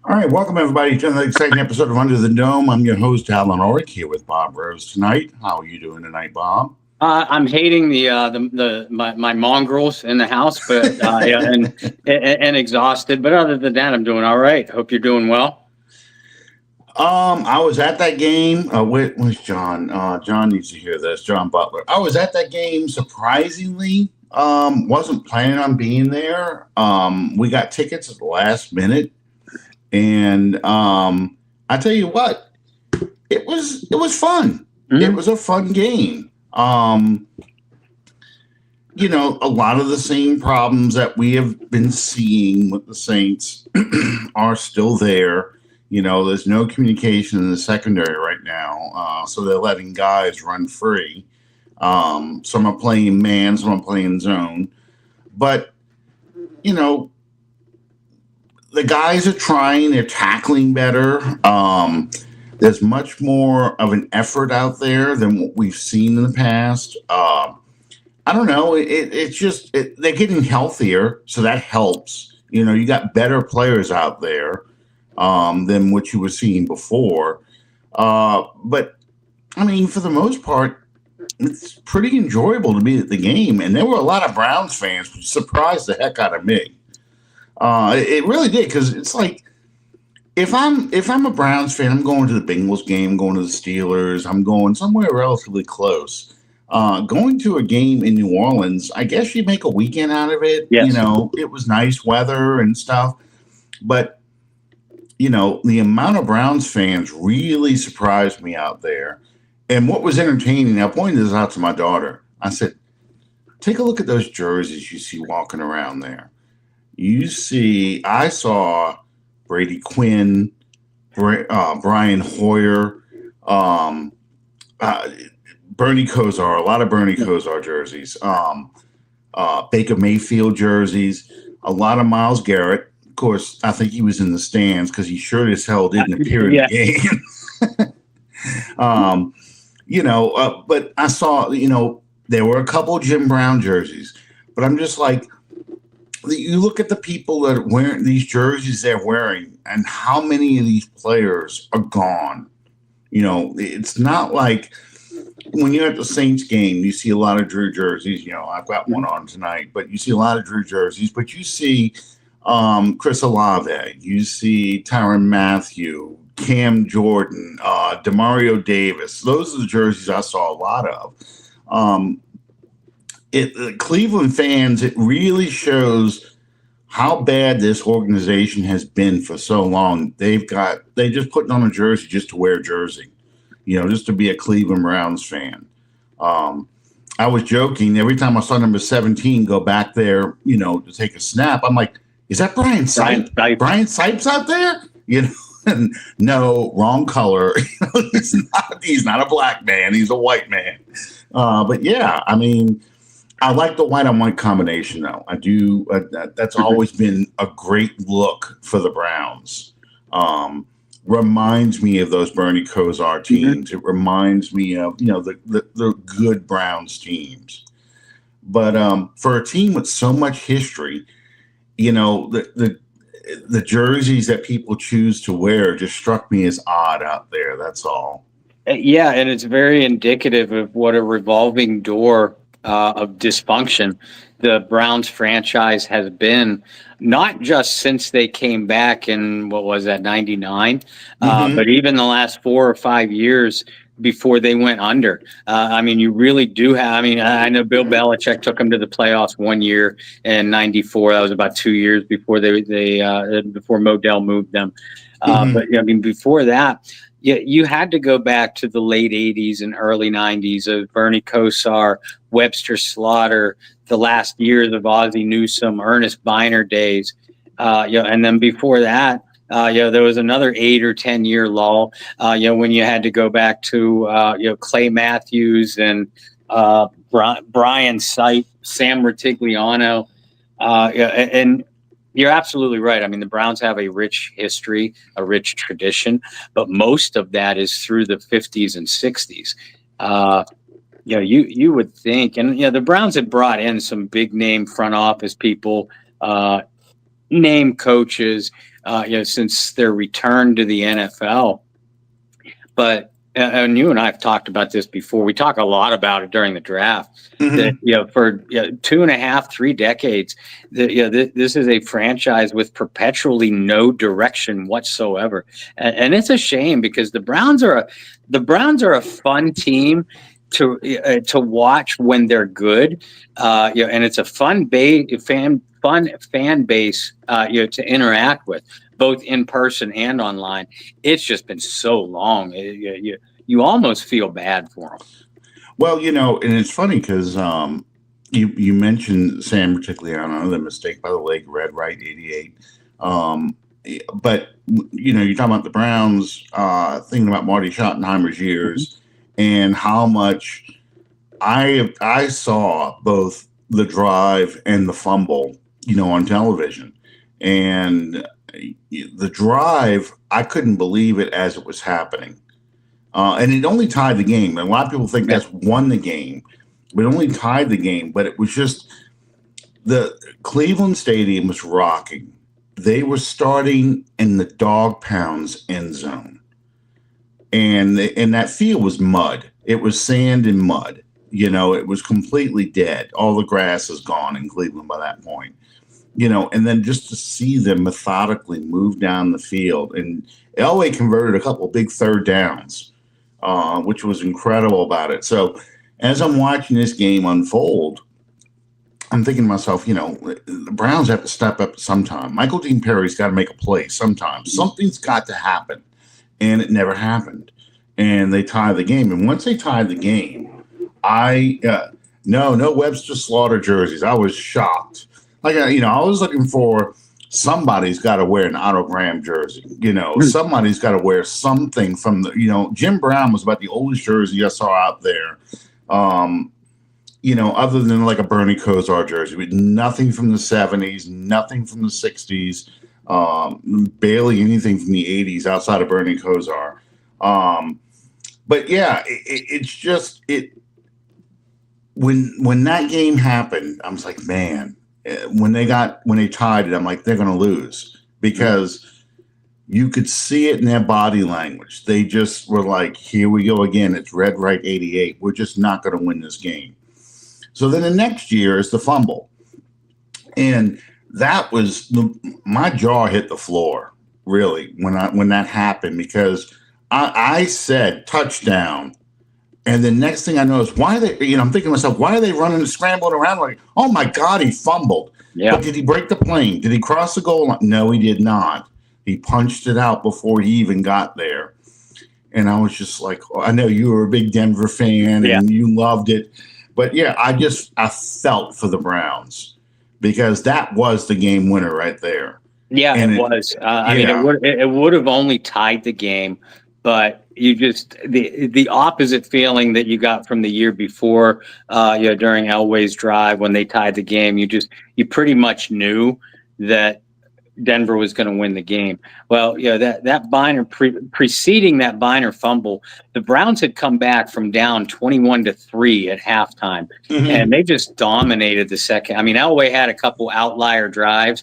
All right, welcome everybody to another exciting episode of Under the Dome. I'm your host, Allen Ulrich, here with Bob Rose tonight. How are you doing tonight, Bob? I'm hating my mongrels in the house, but yeah, and exhausted. But other than that, I'm doing all right. Hope you're doing well. I was at that game. Where's John? John needs to hear this. John Butler. I was at that game. Surprisingly, wasn't planning on being there. We got tickets at the last minute, and I tell you what, it was fun. Mm-hmm. It was a fun game. A lot of the same problems that we have been seeing with the Saints are still there. There's no communication in the secondary right now, so they're letting guys run free. Some are playing man, some are playing zone. But, the guys are trying, they're tackling better. There's much more of an effort out there than what we've seen in the past. I don't know. It's just they're getting healthier, so that helps. You got better players out there than what you were seeing before. But, I mean, for the most part, it's pretty enjoyable to be at the game. And there were a lot of Browns fans, which surprised the heck out of me. It really did, because it's like, if I'm a Browns fan, I'm going to the Bengals game, going to the Steelers, I'm going somewhere relatively close. Going to a game in New Orleans, I guess you make a weekend out of it. Yes. It was nice weather and stuff. But, the amount of Browns fans really surprised me out there. And what was entertaining, I pointed this out to my daughter. I said, take a look at those jerseys you see walking around there. I saw Brady Quinn, Brian Hoyer, Bernie Kosar, a lot of Bernie Kosar jerseys, Baker Mayfield jerseys, a lot of Myles Garrett. Of course, I think he was in the stands because he sure as hell didn't appear in the game. But I saw, there were a couple of Jim Brown jerseys, but I'm just like, you look at the people that are wearing these jerseys they're wearing and how many of these players are gone. It's not like when you're at the Saints game, you see a lot of Drew jerseys. I've got one on tonight, but you see a lot of Drew jerseys. But you see Chris Olave, you see Tyrann Mathieu, Cam Jordan, Demario Davis. Those are the jerseys I saw a lot of. Cleveland fans, it really shows how bad this organization has been for so long. They just putting on a jersey just to wear a jersey, just to be a Cleveland Browns fan. I was joking. Every time I saw number 17 go back there, to take a snap, I'm like, is that Brian Sipes? Brian Sipes out there? No, wrong color. He's not a black man. He's a white man. But yeah, I mean, I like the white on white combination, though. I do. That's always been a great look for the Browns. Reminds me of those Bernie Kosar teams. Mm-hmm. It reminds me of the good Browns teams. But for a team with so much history, the jerseys that people choose to wear just struck me as odd out there. That's all. Yeah, and it's very indicative of what a revolving door of dysfunction the Browns franchise has been, not just since they came back in, what was that, 99, but even the last 4 or 5 years before they went under. I mean, you really do have, I know Bill Belichick took them to the playoffs 1 year in 94. That was about 2 years before before Modell moved them. But before that, you had to go back to the late 80s and early 90s of Bernie Kosar, Webster Slaughter, the last years of Ozzie Newsome, Ernest Biner days. And then before that, there was another 8 or 10 year lull, when you had to go back to, Clay Matthews and Brian Sipe, Sam Rutigliano. And you're absolutely right. I mean, the Browns have a rich history, a rich tradition, but most of that is through the 50s and 60s. You would think, and the Browns had brought in some big name front office people name coaches, since their return to the NFL. But and you and I have talked about this before. We talk a lot about it during the draft. That for 2.5, 3 decades, this is a franchise with perpetually no direction whatsoever, and it's a shame because the Browns are a fun team to watch when they're good, and it's a fun fan base, to interact with, both in person and online. It's just been so long. You almost feel bad for them. Well, and it's funny because you mentioned Sam Rutigliano, the mistake by the leg, red right 88. But you're talking about the Browns, thinking about Marty Schottenheimer's years and how much I saw both the drive and the fumble, on television. And the drive, I couldn't believe it as it was happening. And it only tied the game. And a lot of people think that's won the game, but it only tied the game. But it was just the Cleveland Stadium was rocking. They were starting in the dog pounds end zone. And that field was mud. It was sand and mud. It was completely dead. All the grass is gone in Cleveland by that point. And then just to see them methodically move down the field. And Elway converted a couple of big third downs, which was incredible about it. So as I'm watching this game unfold, I'm thinking to myself, the Browns have to step up sometime. Michael Dean Perry's got to make a play sometime. Something's got to happen. And it never happened. And they tied the game. And once they tied the game, no Webster Slaughter jerseys. I was shocked. I was looking for somebody's got to wear an autogram jersey. Somebody's got to wear something from the, Jim Brown was about the oldest jersey I saw out there. Other than like a Bernie Kosar jersey, with nothing from the 70s, nothing from the 60s, barely anything from the 80s outside of Bernie Kosar. But yeah, it's just when that game happened, I was like, man. When they tied it, I'm like, they're going to lose because you could see it in their body language. They just were like, here we go again. It's red right 88. We're just not going to win this game. So then the next year is the fumble. And that was my jaw hit the floor, really, when that happened, because I said touchdown. And the next thing I know is why they, I'm thinking to myself, why are they running and scrambling around like, oh my God, he fumbled. Yeah. But did he break the plane? Did he cross the goal line? No, he did not. He punched it out before he even got there. And I was just like, I know you were a big Denver fan and you loved it. But yeah, I felt for the Browns because that was the game winner right there. Yeah, and it was. I mean, it would have only tied the game, but you just the opposite feeling that you got from the year before, during Elway's drive when they tied the game. You pretty much knew that Denver was going to win the game. Well, that Biner preceding that Biner fumble, the Browns had come back from down 21-3 at halftime, and they just dominated the second. I mean, Elway had a couple outlier drives,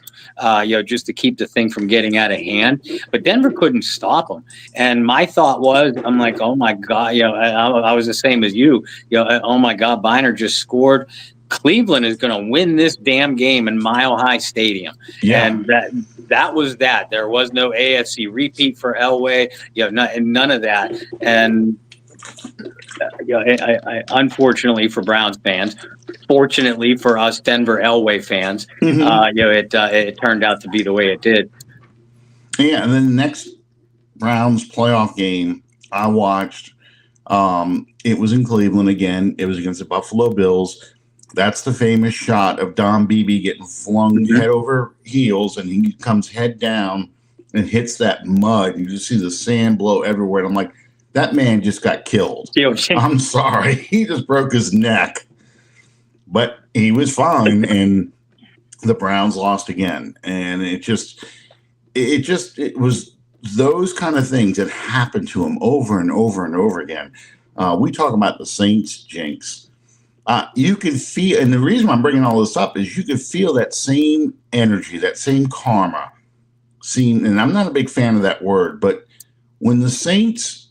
just to keep the thing from getting out of hand, but Denver couldn't stop them. And my thought was, I'm like, oh my God, I was the same as you. Oh my God, Biner just scored. Cleveland is going to win this damn game in Mile High Stadium. Yeah. And that was that. There was no AFC repeat for Elway, none of that. And I unfortunately for Browns fans, fortunately for us Denver Elway fans, it turned out to be the way it did. Yeah, and then the next Browns playoff game I watched, it was in Cleveland again. It was against the Buffalo Bills. That's the famous shot of Don Beebe getting flung head over heels, and he comes head down and hits that mud. You just see the sand blow everywhere. And I'm like, that man just got killed. I'm sorry. He just broke his neck. But he was fine, and the Browns lost again. And it was those kind of things that happened to him over and over and over again. We talk about the Saints jinx. You can feel, and the reason I'm bringing all this up is you can feel that same energy, that same karma. And I'm not a big fan of that word, but when the Saints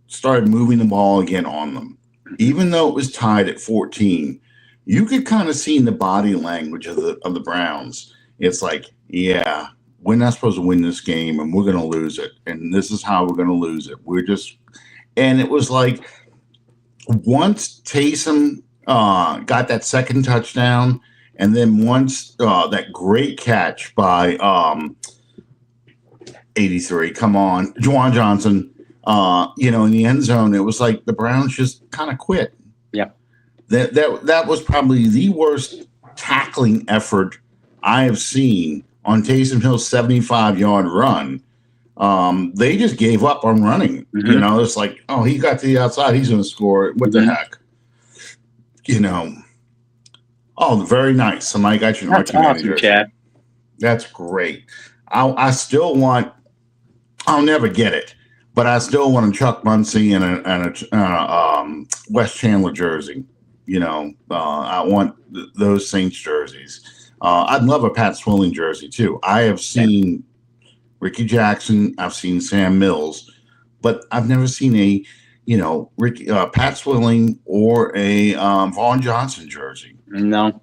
started moving the ball again on them, even though it was tied at 14, you could kind of see in the body language of the Browns. It's like, yeah, we're not supposed to win this game, and we're going to lose it, and this is how we're going to lose it. And it was like once Taysom got that second touchdown, and then once that great catch by 83, come on, Juwan Johnson, in the end zone, it was like the Browns just kind of quit. Yeah. That was probably the worst tackling effort I have seen on Taysom Hill's 75-yard run. They just gave up on running. Mm-hmm. It's like, oh, he got to the outside, he's going to score. What the heck? Oh, very nice. Somebody got you an That's awesome, Chad. That's great. I still want. I'll never get it, but I still want a Chuck Muncie and a Wes Chandler jersey. I want those Saints jerseys. I'd love a Pat Swilling jersey too. I have seen Ricky Jackson. I've seen Sam Mills, but I've never seen a Pat Swilling or a Vaughn Johnson jersey. No.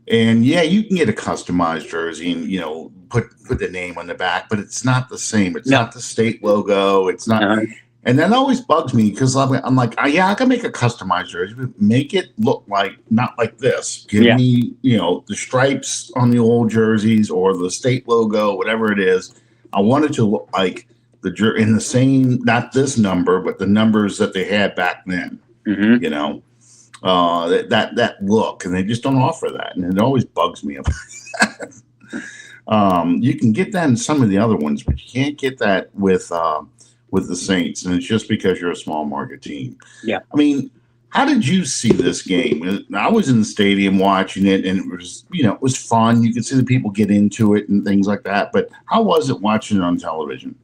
And yeah, you can get a customized jersey and put the name on the back, but it's not the same. It's not the state logo. It's not. Uh-huh. And that always bugs me because I'm like, I can make a customized jersey, but make it look like not like this. Give me, the stripes on the old jerseys or the state logo, whatever it is. I want it to look like in the same, not this number, but the numbers that they had back then. Mm-hmm. That look, and they just don't offer that, and it always bugs me about that. You can get that in some of the other ones, but you can't get that with the Saints, and it's just because you're a small market team. Yeah. I mean, how did you see this game? I was in the stadium watching it, and it was fun. You could see the people get into it and things like that. But how was it watching it on television?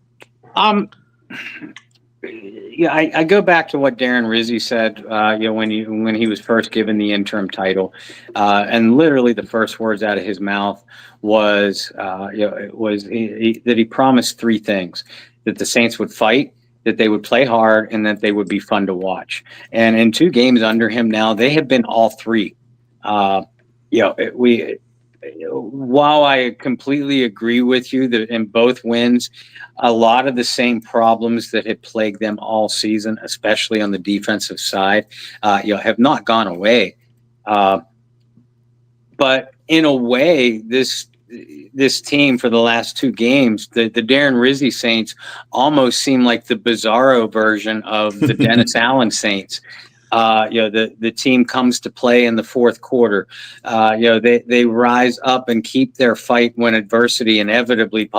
Yeah, I go back to what Darren Rizzi said, when he was first given the interim title, and literally the first words out of his mouth was that he promised three things: that the Saints would fight, that they would play hard, and that they would be fun to watch. And in 2 games under him now, they have been all three. While I completely agree with you that in both wins, a lot of the same problems that had plagued them all season, especially on the defensive side, have not gone away. But in a way, this team for the last 2 games, the Darren Rizzi Saints almost seem like the bizarro version of the Dennis Allen Saints. The team comes to play in the fourth quarter. They rise up and keep their fight when adversity inevitably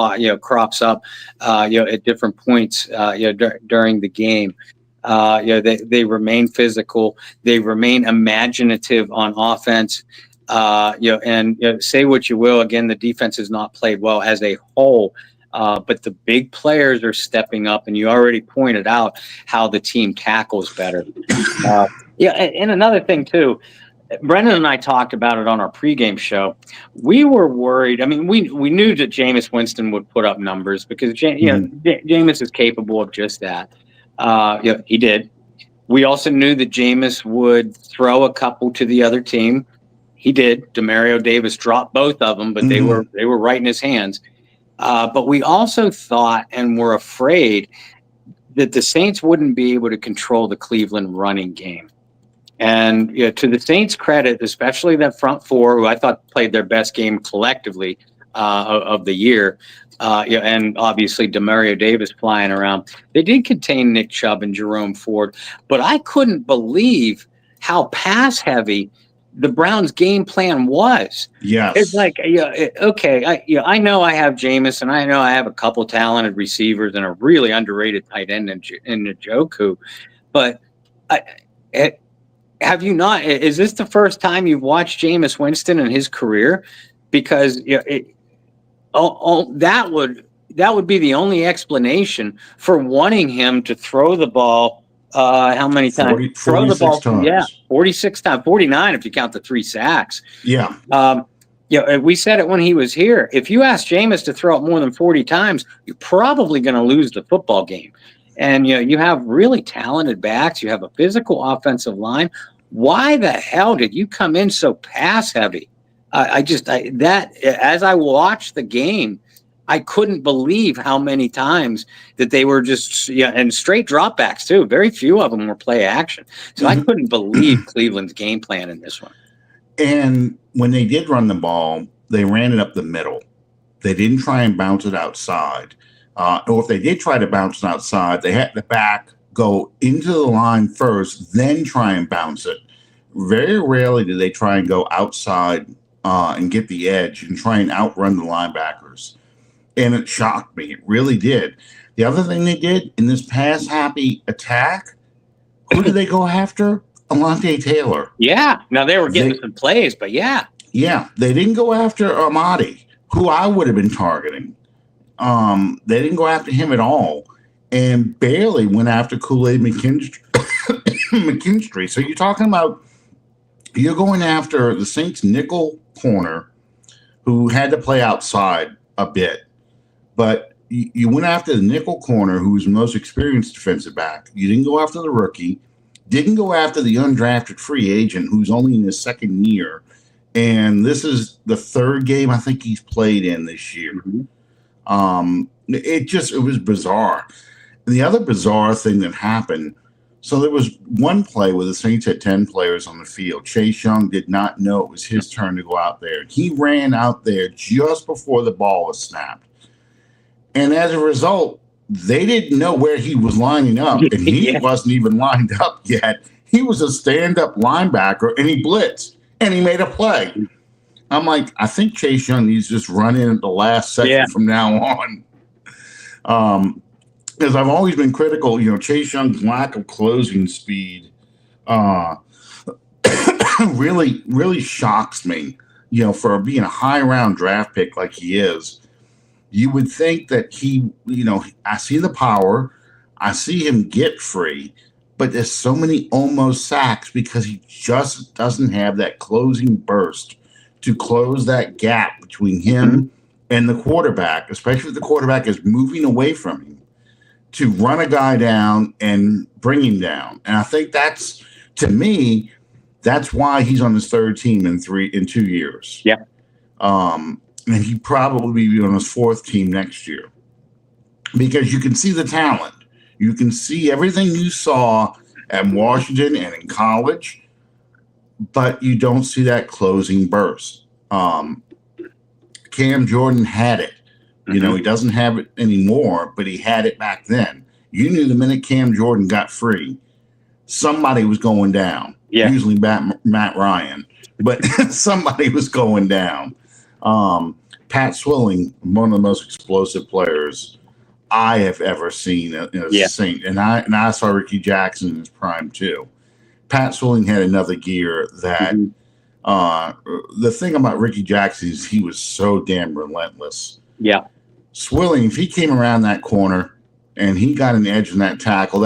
crops up at different points during the game. They remain physical. They remain imaginative on offense. Say what you will. Again, the defense has not played well as a whole. But the big players are stepping up, and you already pointed out how the team tackles better. And another thing, too, Brendan and I talked about it on our pregame show. We were worried. I mean, we knew that Jameis Winston would put up numbers because, Jameis is capable of just that. He did. We also knew that Jameis would throw a couple to the other team. He did. Demario Davis dropped both of them, but they were right in his hands. But we also thought and were afraid that the Saints wouldn't be able to control the Cleveland running game. And to the Saints' credit, especially that front four, who I thought played their best game collectively of the year, and obviously Demario Davis flying around, they did contain Nick Chubb and Jerome Ford. But I couldn't believe how pass-heavy the Browns' game plan was. Yes. It's like, I know I have Jameis, and I know I have a couple talented receivers and a really underrated tight end in Njoku. But have you not? Is this the first time you've watched Jameis Winston in his career? Because that would be the only explanation for wanting him to throw the ball How many times? 46 times. Yeah, 46 times, 49 if you count the 3 sacks. Yeah. We said it when he was here. If you ask Jameis to throw it more than 40 times, you're probably going to lose the football game. And you have really talented backs. You have a physical offensive line. Why the hell did you come in so pass heavy? As I watched the game, I couldn't believe how many times that they were just, and straight dropbacks too. Very few of them were play action. So I couldn't believe Cleveland's game plan in this one. And when they did run the ball, they ran it up the middle. They didn't try and bounce it outside. Or if they did try to bounce it outside, they had the back go into the line first, then try and bounce it. Very rarely did they try and go outside and get the edge and try and outrun the linebackers. And it shocked me. It really did. The other thing they did in this pass-happy attack, who did they go after? Alontae Taylor. Yeah. Now, they were getting some plays, but yeah. Yeah. They didn't go after Amadi, who I would have been targeting. They didn't go after him at all and barely went after Kool-Aid McKinstry. So you're going after the Saints nickel corner who had to play outside a bit. But you went after the nickel corner, who was the most experienced defensive back. You didn't go after the rookie. Didn't go after the undrafted free agent, who's only in his second year. And this is the third game I think he's played in this year. Mm-hmm. It was bizarre. And the other bizarre thing that happened, so there was one play where the Saints had 10 players on the field. Chase Young did not know it was his turn to go out there. He ran out there just before the ball was snapped. And as a result, they didn't know where he was lining up, and he wasn't even lined up yet. He was a stand-up linebacker, and he blitzed, and he made a play. I'm like, I think Chase Young needs to just run in at the last second from now on. Because I've always been critical, Chase Young's lack of closing speed really, really shocks me, for being a high-round draft pick like he is. You would think that he, I see the power, I see him get free, but there's so many almost sacks because he just doesn't have that closing burst to close that gap between him and the quarterback, especially if the quarterback is moving away from him, to run a guy down and bring him down. And I think to me, that's why he's on his third team in 2 years. Yeah. And he'd probably be on his fourth team next year because you can see the talent. You can see everything you saw at Washington and in college, but you don't see that closing burst. Cam Jordan had it. He doesn't have it anymore, but he had it back then. You knew the minute Cam Jordan got free, somebody was going down. Yeah. Usually Matt Ryan, but somebody was going down. Pat Swilling, one of the most explosive players I have ever seen as a Saint, and I saw Ricky Jackson in his prime too. Pat Swilling had another gear that the thing about Ricky Jackson is he was so damn relentless. Yeah, Swilling, if he came around that corner and he got an edge in that tackle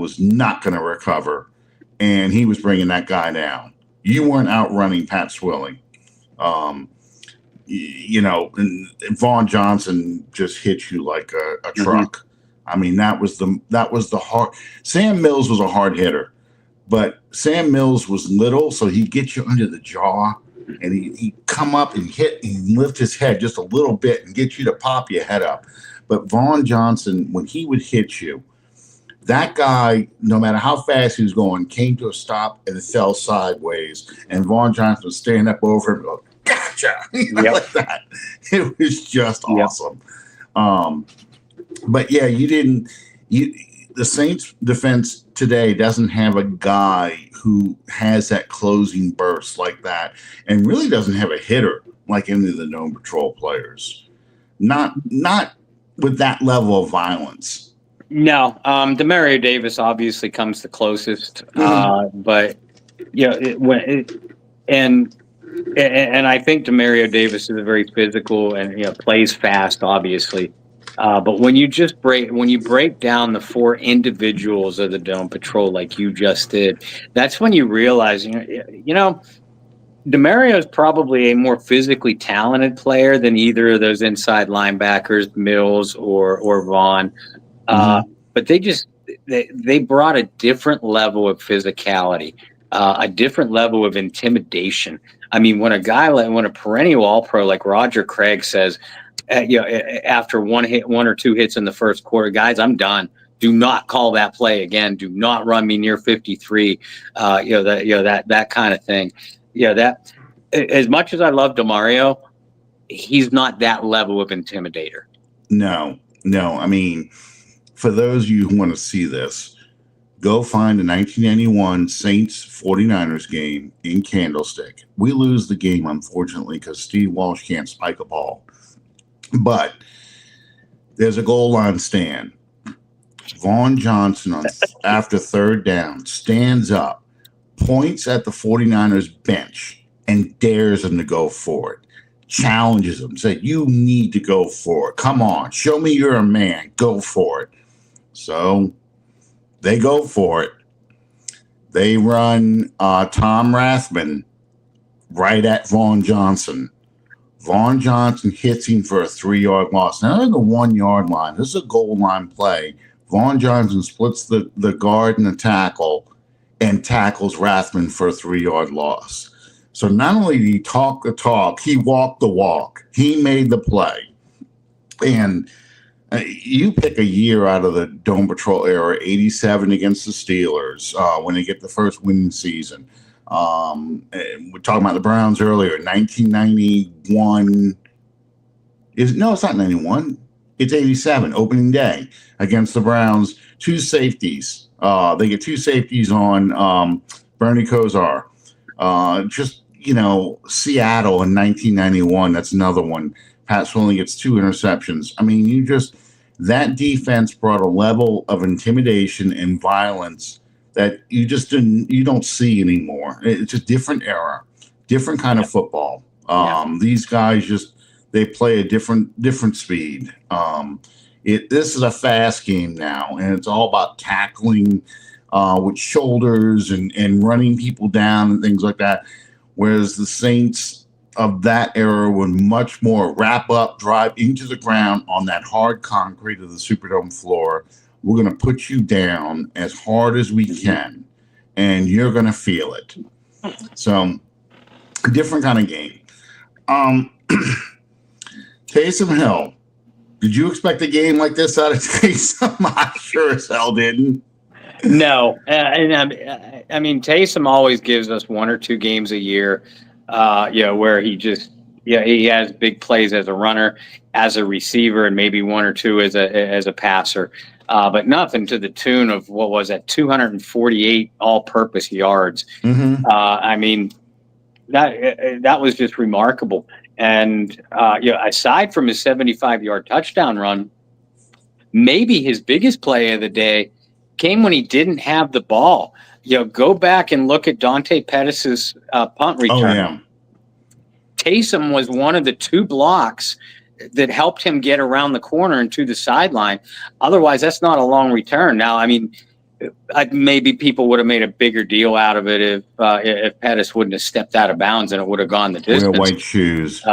was not going to recover, and he was bringing that guy down. You weren't outrunning Pat Swilling. And Vaughn Johnson just hit you like a truck. I mean, that was the hard. Sam Mills was a hard hitter, but Sam Mills was little, so he'd get you under the jaw, and he'd come up and hit and lift his head just a little bit and get you to pop your head up. But Vaughn Johnson, when he would hit you, that guy, no matter how fast he was going, came to a stop and fell sideways, and Vaughn Johnson would stand up over him and go, gotcha. Like that. It was just awesome. But yeah, the Saints defense today doesn't have a guy who has that closing burst like that, and really doesn't have a hitter like any of the known patrol players. Not with that level of violence. No, Demario Davis obviously comes the closest, but and I think Demario Davis is a very physical and plays fast, obviously. But when you break down the four individuals of the Dome Patrol like you just did, that's when you realize, DeMario is probably a more physically talented player than either of those inside linebackers, Mills or Vaughn. But they brought a different level of physicality, a different level of intimidation. I mean, when a perennial All-Pro like Roger Craig says, after one or two hits in the first quarter, guys, I'm done. Do not call that play again. Do not run me near 53. That kind of thing. That as much as I love DeMario, he's not that level of intimidator. No. I mean, for those of you who want to see this, go find the 1991 Saints 49ers game in Candlestick. We lose the game, unfortunately, because Steve Walsh can't spike a ball. But there's a goal line stand. Vaughn Johnson, after third down, stands up, points at the 49ers bench, and dares them to go for it. Challenges them, said, you need to go for it. Come on, show me you're a man. Go for it. So they go for it. They run Tom Rathman right at Vaughn Johnson. Vaughn Johnson hits him for a 3-yard loss. Now, on the 1-yard line, this is a goal line play. Vaughn Johnson splits the guard and the tackle and tackles Rathman for a 3-yard loss. So not only did he talk the talk, he walked the walk. He made the play. And you pick a year out of the Dome Patrol era, 87 against the Steelers, when they get the first winning season. We're talking about the Browns earlier, 1991. It's not 91. It's 87, opening day against the Browns. 2 safeties. They get 2 safeties on Bernie Kosar. Seattle in 1991, that's another one. Pat Swilling gets 2 interceptions. I mean, that defense brought a level of intimidation and violence that you don't see anymore. It's a different era, different kind of football. These guys they play a different speed. This is a fast game now, and it's all about tackling with shoulders and running people down and things like that. Whereas the Saints of that era would much more wrap up, drive into the ground on that hard concrete of the Superdome floor. We're going to put you down as hard as we can, and you're going to feel it. So, a different kind of game. Taysom Hill, did you expect a game like this out of Taysom? I sure as hell didn't. No, I mean, Taysom always gives us 1 or 2 games a year, where he has big plays as a runner, as a receiver, and maybe 1 or 2 as a passer, but nothing to the tune of 248 all-purpose yards. I mean, that was just remarkable. And aside from his 75-yard touchdown run, maybe his biggest play of the day came when he didn't have the ball. Go back and look at Dante Pettis' punt return. Oh, yeah. Taysom was one of the 2 blocks that helped him get around the corner and to the sideline. Otherwise, that's not a long return. Now, I mean, maybe people would have made a bigger deal out of it if Pettis wouldn't have stepped out of bounds and it would have gone the distance. Wear white shoes.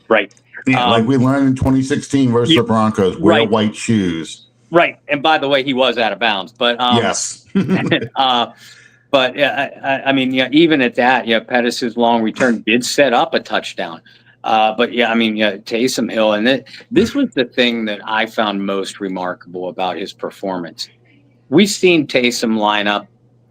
Right. Yeah, like we learned in 2016 versus the Broncos. Wear white shoes. Right. And by the way, he was out of bounds. But yes. But I mean, even at that, Pettis' long return did set up a touchdown. Taysom Hill, and this was the thing that I found most remarkable about his performance. We've seen Taysom line up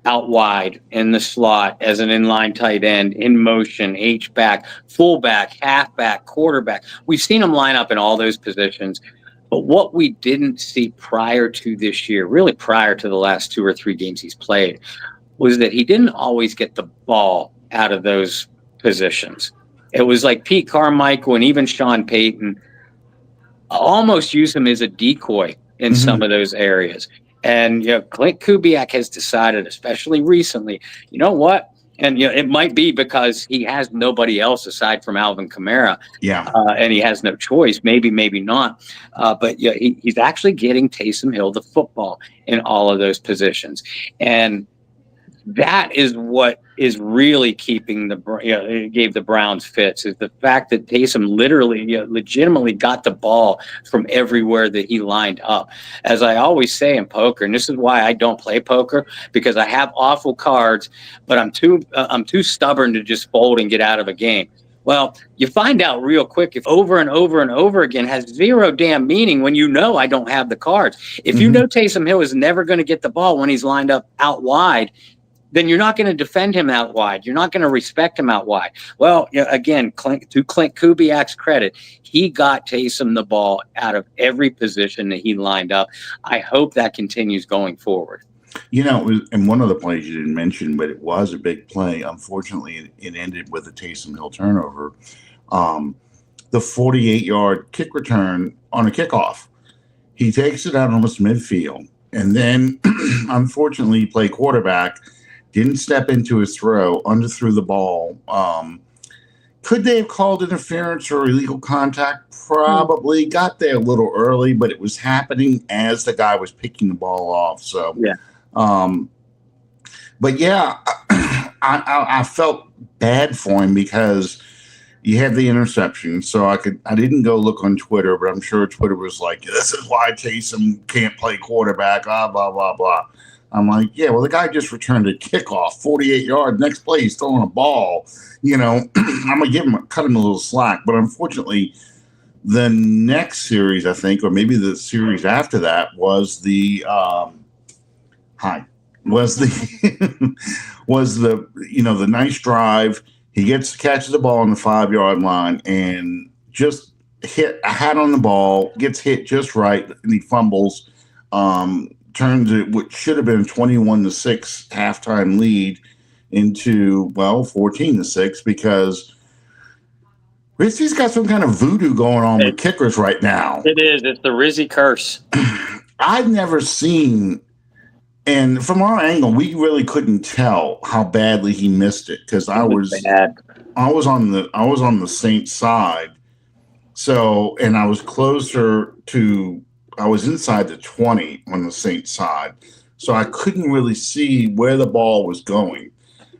out wide in the slot as an inline tight end, in motion, H-back, fullback, halfback, quarterback. We've seen him line up in all those positions. But what we didn't see prior to this year, really prior to the last 2 or 3 games he's played, was that he didn't always get the ball out of those positions. It was like Pete Carmichael and even Sean Payton almost use him as a decoy in some of those areas. And Clint Kubiak has decided, especially recently, you know what? And it might be because he has nobody else aside from Alvin Kamara, Yeah. and he has no choice. Maybe not. But he's actually getting Taysom Hill the football in all of those positions, and that is what is really keeping it gave the Browns fits, is the fact that Taysom literally, legitimately got the ball from everywhere that he lined up. As I always say in poker, and this is why I don't play poker, because I have awful cards, but I'm too stubborn to just fold and get out of a game. Well, you find out real quick if over and over and over again has zero damn meaning when I don't have the cards. If you know Taysom Hill is never going to get the ball when he's lined up out wide, then you're not going to defend him out wide. You're not going to respect him out wide. Well, again, to Clint Kubiak's credit, he got Taysom the ball out of every position that he lined up. I hope that continues going forward. And one of the plays you didn't mention, but it was a big play. Unfortunately, it ended with a Taysom Hill turnover. The 48-yard kick return on a kickoff. He takes it out almost midfield. And then, unfortunately, he played quarterback, didn't step into his throw, underthrew the ball. Could they have called interference or illegal contact? Probably. Got there a little early, but it was happening as the guy was picking the ball off. So, yeah. But yeah, I felt bad for him because you had the interception. So I didn't go look on Twitter, but I'm sure Twitter was like, this is why Taysom can't play quarterback, blah, blah, blah. I'm like, yeah, well, the guy just returned a kickoff, 48 yards. Next play, he's throwing a ball. I'm going to cut him a little slack. But unfortunately, the next series, I think, or maybe the series after that, was the the nice drive. He catches the ball on the 5-yard line and just hit a hat on the ball, gets hit just right, and he fumbles. Turns it, what should have been a 21-6 halftime lead, into 14-6, because Rizzi's got some kind of voodoo going on with kickers right now. It is. It's the Rizzi curse. I've never seen, and from our angle, we really couldn't tell how badly he missed it, because I was on the Saints side, so, and I was closer to. I was inside the 20 on the Saints side, so I couldn't really see where the ball was going.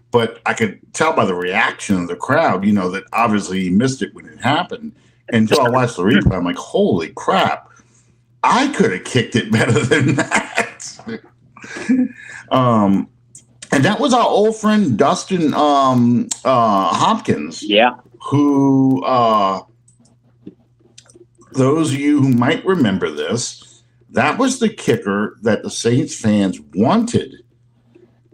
But I could tell by the reaction of the crowd, that obviously he missed it when it happened. Until I watched the replay, I'm like, holy crap, I could have kicked it better than that. And that was our old friend Dustin Hopkins. Yeah. Who... those of you who might remember this, that was the kicker that the Saints fans wanted.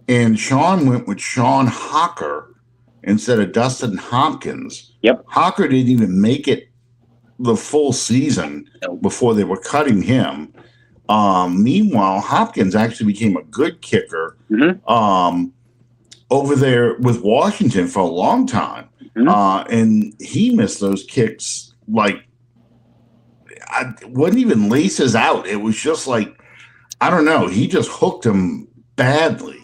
And Sean went with Sean Hocker instead of Dustin Hopkins. Yep. Hocker didn't even make it the full season before they were cutting him. Meanwhile, Hopkins actually became a good kicker over there with Washington for a long time. And he missed those kicks like, I wasn't even laces out. It was just like, I don't know. He just hooked him badly.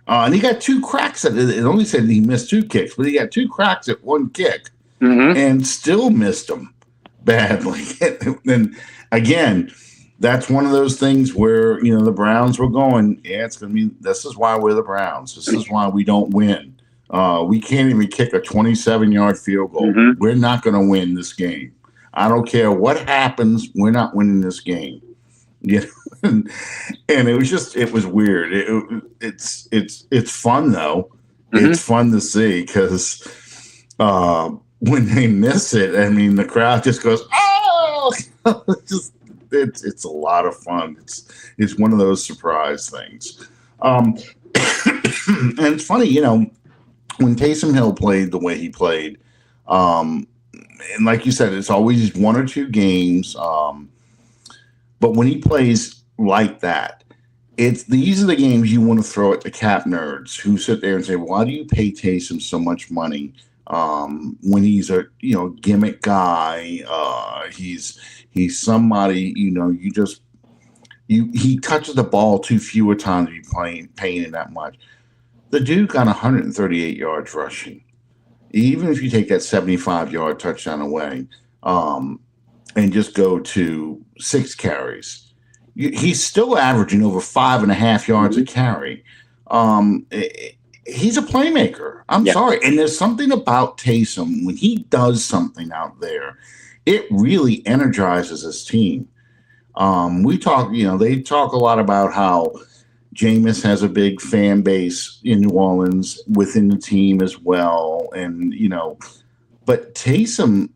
And he got 2 cracks at it. It only said he missed 2 kicks, but he got 2 cracks at 1 kick and still missed them badly. And again, that's one of those things where, the Browns were going, it's going to be, this is why we're the Browns. This is why we don't win. We can't even kick a 27-yard field goal. We're not going to win this game. I don't care what happens. We're not winning this game. And it was weird. It's fun though. It's fun to see, because when they miss it, I mean, the crowd just goes, oh, it's a lot of fun. It's one of those surprise things. And it's funny, when Taysom Hill played the way he played, and like you said, it's always 1 or 2 games. But when he plays like that, these are the games you want to throw at the cap nerds who sit there and say, why do you pay Taysom so much money when he's a gimmick guy? He's somebody, he touches the ball too few times to be paying him that much. The dude got 138 yards rushing. Even if you take that 75-yard touchdown away, and just go to 6 carries, he's still averaging over 5.5 yards a carry. He's a playmaker. I'm sorry. And there's something about Taysom when he does something out there, it really energizes his team. They talk a lot about how Jameis has a big fan base in New Orleans within the team as well. And, but Taysom,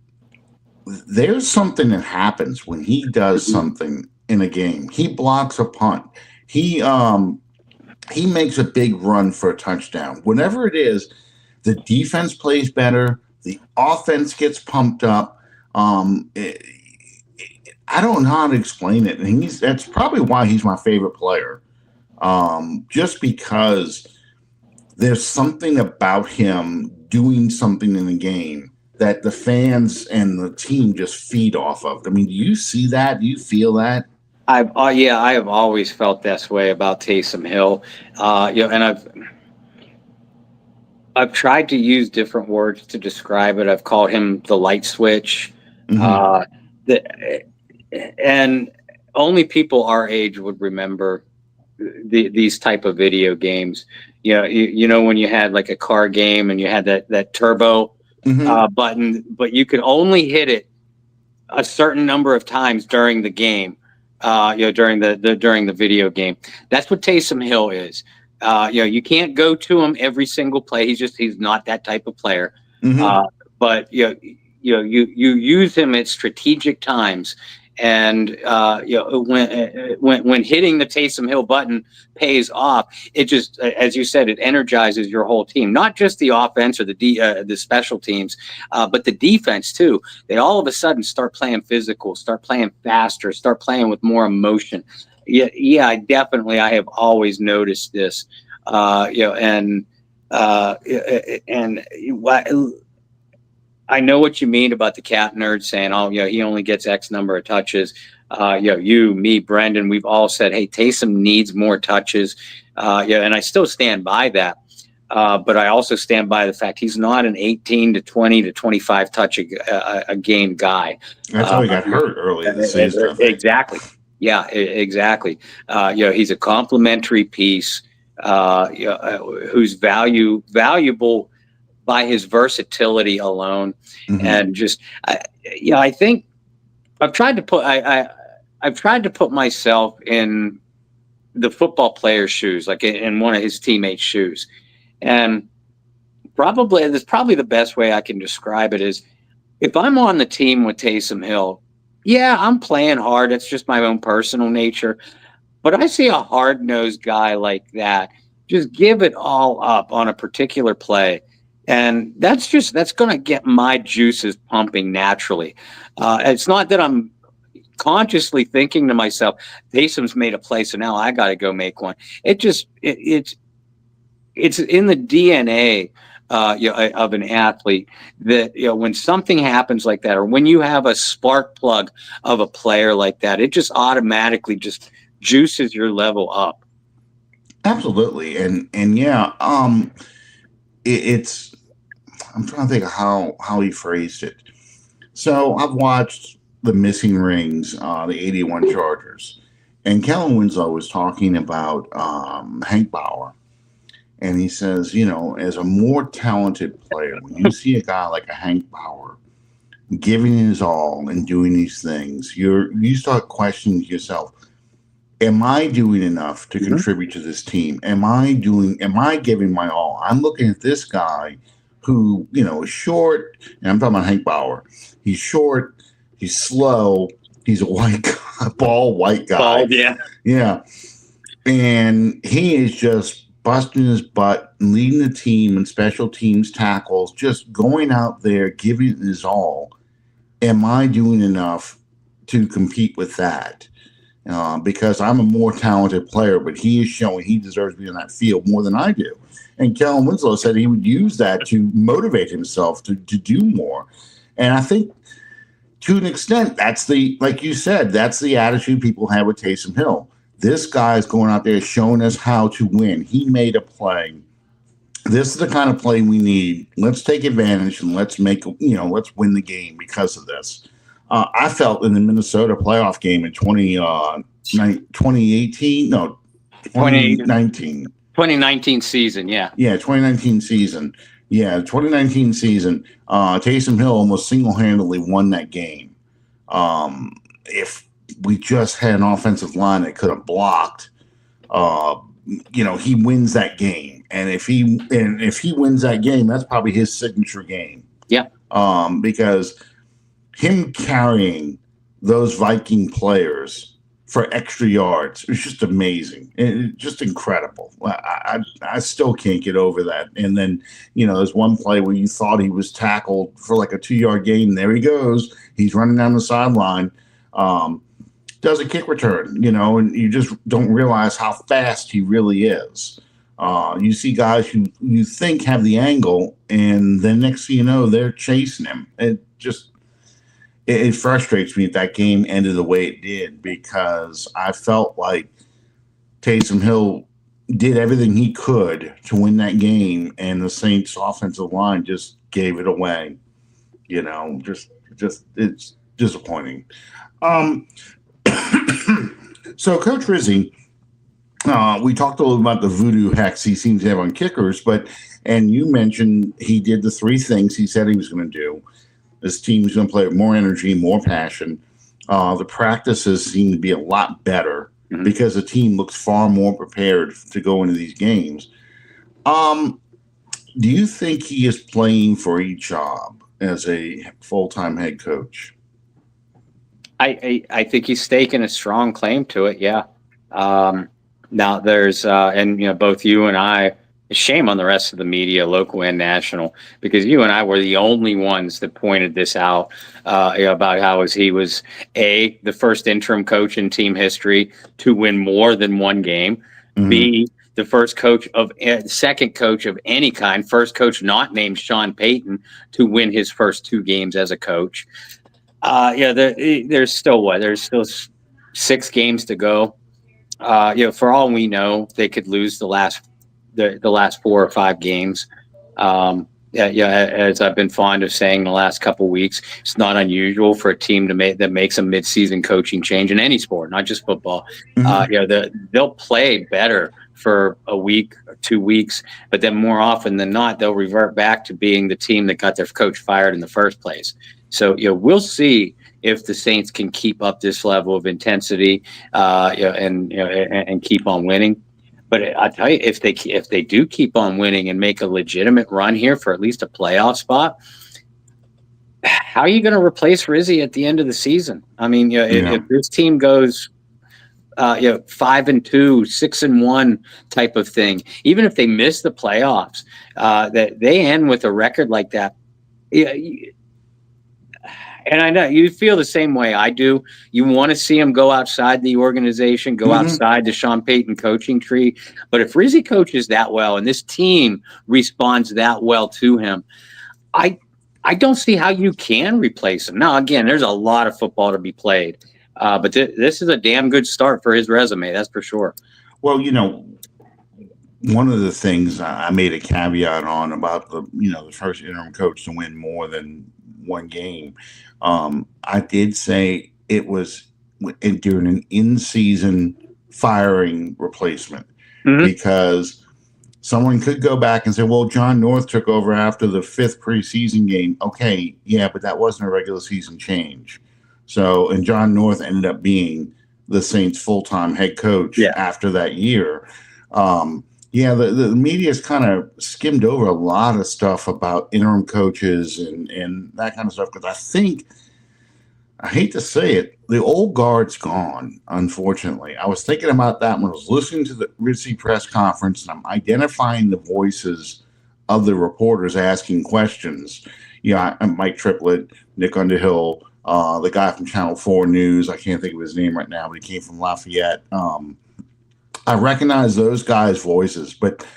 there's something that happens when he does something in a game. He blocks a punt. He makes a big run for a touchdown. Whenever it is, the defense plays better. The offense gets pumped up. I don't know how to explain it. And that's probably why he's my favorite player. Just because there's something about him doing something in the game that the fans and the team just feed off of. I mean, do you see that? Do you feel that? I have always felt this way about Taysom Hill. And I've tried to use different words to describe it. I've called him the light switch. And only people our age would remember these type of video games. When you had like a car game and you had that turbo button, but you could only hit it a certain number of times during the game. During the video game. That's what Taysom Hill is. You can't go to him every single play. He's not that type of player. But you use him at strategic times. And when hitting the Taysom Hill button pays off, it just, as you said, it energizes your whole team. Not just the offense or the special teams, but the defense too. They all of a sudden start playing physical, start playing faster, start playing with more emotion. I have always noticed this. I know what you mean about the cat nerd saying, he only gets X number of touches. You, me, Brendan, we've all said, hey, Taysom needs more touches. And I still stand by that. But I also stand by the fact he's not an 18 to 20 to 25 touch a game guy. That's how he got hurt early in the season. Exactly. Yeah, exactly. He's a complementary piece who's valuable by his versatility alone. And just, I think I've tried to put myself in the football player's shoes, like in one of his teammates' shoes. And that's probably the best way I can describe it is if I'm on the team with Taysom Hill, I'm playing hard. It's just my own personal nature. But I see a hard-nosed guy like that just give it all up on a particular play. And that's going to get my juices pumping naturally. It's not that I'm consciously thinking to myself, Taysom's made a play, so now I got to go make one. It's in the DNA of an athlete that, when something happens like that, or when you have a spark plug of a player like that, it just automatically just juices your level up. Absolutely. It's I'm trying to think of how he phrased it. So I've watched the missing rings, the 81 Chargers, and Kellen Winslow was talking about Hank Bauer. And he says, as a more talented player, when you see a guy like a Hank Bauer giving his all and doing these things, you start questioning yourself, am I doing enough to contribute to this team? Am I giving my all? I'm looking at this guy who, is short, and I'm talking about Hank Bauer. He's short, he's slow, he's a white guy, white guy. Bald, yeah. Yeah. And he is just busting his butt, leading the team in special teams tackles, just going out there, giving his all. Am I doing enough to compete with that? Because I'm a more talented player, but he is showing he deserves to be on that field more than I do. And Kellen Winslow said he would use that to motivate himself to do more. And I think to an extent, like you said, that's the attitude people have with Taysom Hill. This guy is going out there showing us how to win. He made a play this is the kind of play we need. Let's take advantage and let's let's win the game because of this. I felt in the Minnesota playoff game in 2018, no, 2019. 2019 season, yeah. Yeah, 2019 season. Yeah, 2019 season. Taysom Hill almost single-handedly won that game. If we just had an offensive line that could have blocked, he wins that game. And if he wins that game, that's probably his signature game. Yeah. Because him carrying those Viking players for extra yards, it's just amazing. It's just incredible. I still can't get over that. And then, there's one play where you thought he was tackled for like a 2-yard gain. There he goes. He's running down the sideline. Does a kick return, and you just don't realize how fast he really is. You see guys who you think have the angle, and then next thing you know, they're chasing him. It frustrates me that game ended the way it did, because I felt like Taysom Hill did everything he could to win that game, and the Saints offensive line just gave it away. Just it's disappointing. So Coach Rizzi, we talked a little about the voodoo hacks he seems to have on kickers, and you mentioned he did the 3 things he said he was going to do. This team is going to play with more energy, more passion. The practices seem to be a lot better because the team looks far more prepared to go into these games. Do you think he is playing for a job as a full-time head coach? I think he's staking a strong claim to it. Yeah. Now there's both you and I. Shame on the rest of the media, local and national, because you and I were the only ones that pointed this out about how he was the first interim coach in team history to win more than one game, B, the second coach of any kind, first coach not named Sean Payton to win his first 2 games as a coach. There's still 6 games to go. For all we know, they could lose the last 4 or 5 games. As I've been fond of saying the last couple of weeks, it's not unusual for a team that makes a mid-season coaching change in any sport, not just football. They'll play better for a week or 2 weeks, but then more often than not, they'll revert back to being the team that got their coach fired in the first place. So we'll see if the Saints can keep up this level of intensity, and keep on winning. But I tell you, if they do keep on winning and make a legitimate run here for at least a playoff spot, how are you going to replace Rizzi at the end of the season? I mean, if this team goes 5-2, 6-1 type of thing, even if they miss the playoffs, that they end with a record like that. And I know you feel the same way I do. You want to see him go outside the organization, go outside the Sean Payton coaching tree. But if Rizzi coaches that well and this team responds that well to him, I don't see how you can replace him. Now, again, there's a lot of football to be played. But this is a damn good start for his resume, that's for sure. Well, one of the things I made a caveat on about the first interim coach to win more than one game, I did say it was during an in-season firing replacement, because someone could go back and say, well, John North took over after the 5th preseason game. Okay, yeah, but that wasn't a regular season change. So, and John North ended up being the Saints' full-time head coach after that year. The media's kind of skimmed over a lot of stuff about interim coaches and that kind of stuff, because I hate to say it, the old guard's gone, unfortunately. I was thinking about that when I was listening to the Rizzi press conference, and I'm identifying the voices of the reporters asking questions. Mike Triplett, Nick Underhill, the guy from Channel 4 News, I can't think of his name right now, but he came from Lafayette. I recognize those guys' voices, but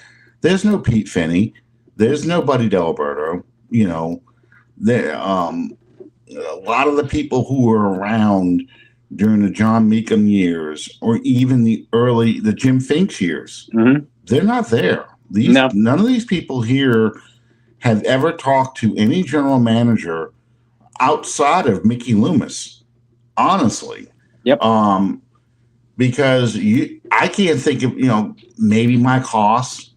there's no Pete Finney. There's no Buddy Delberto. A lot of the people who were around during the John Meekum years, or even the Jim Finks years, they're not there. No. None of these people here have ever talked to any general manager outside of Mickey Loomis, honestly. Yep. Because I can't think of, maybe Mike Haas,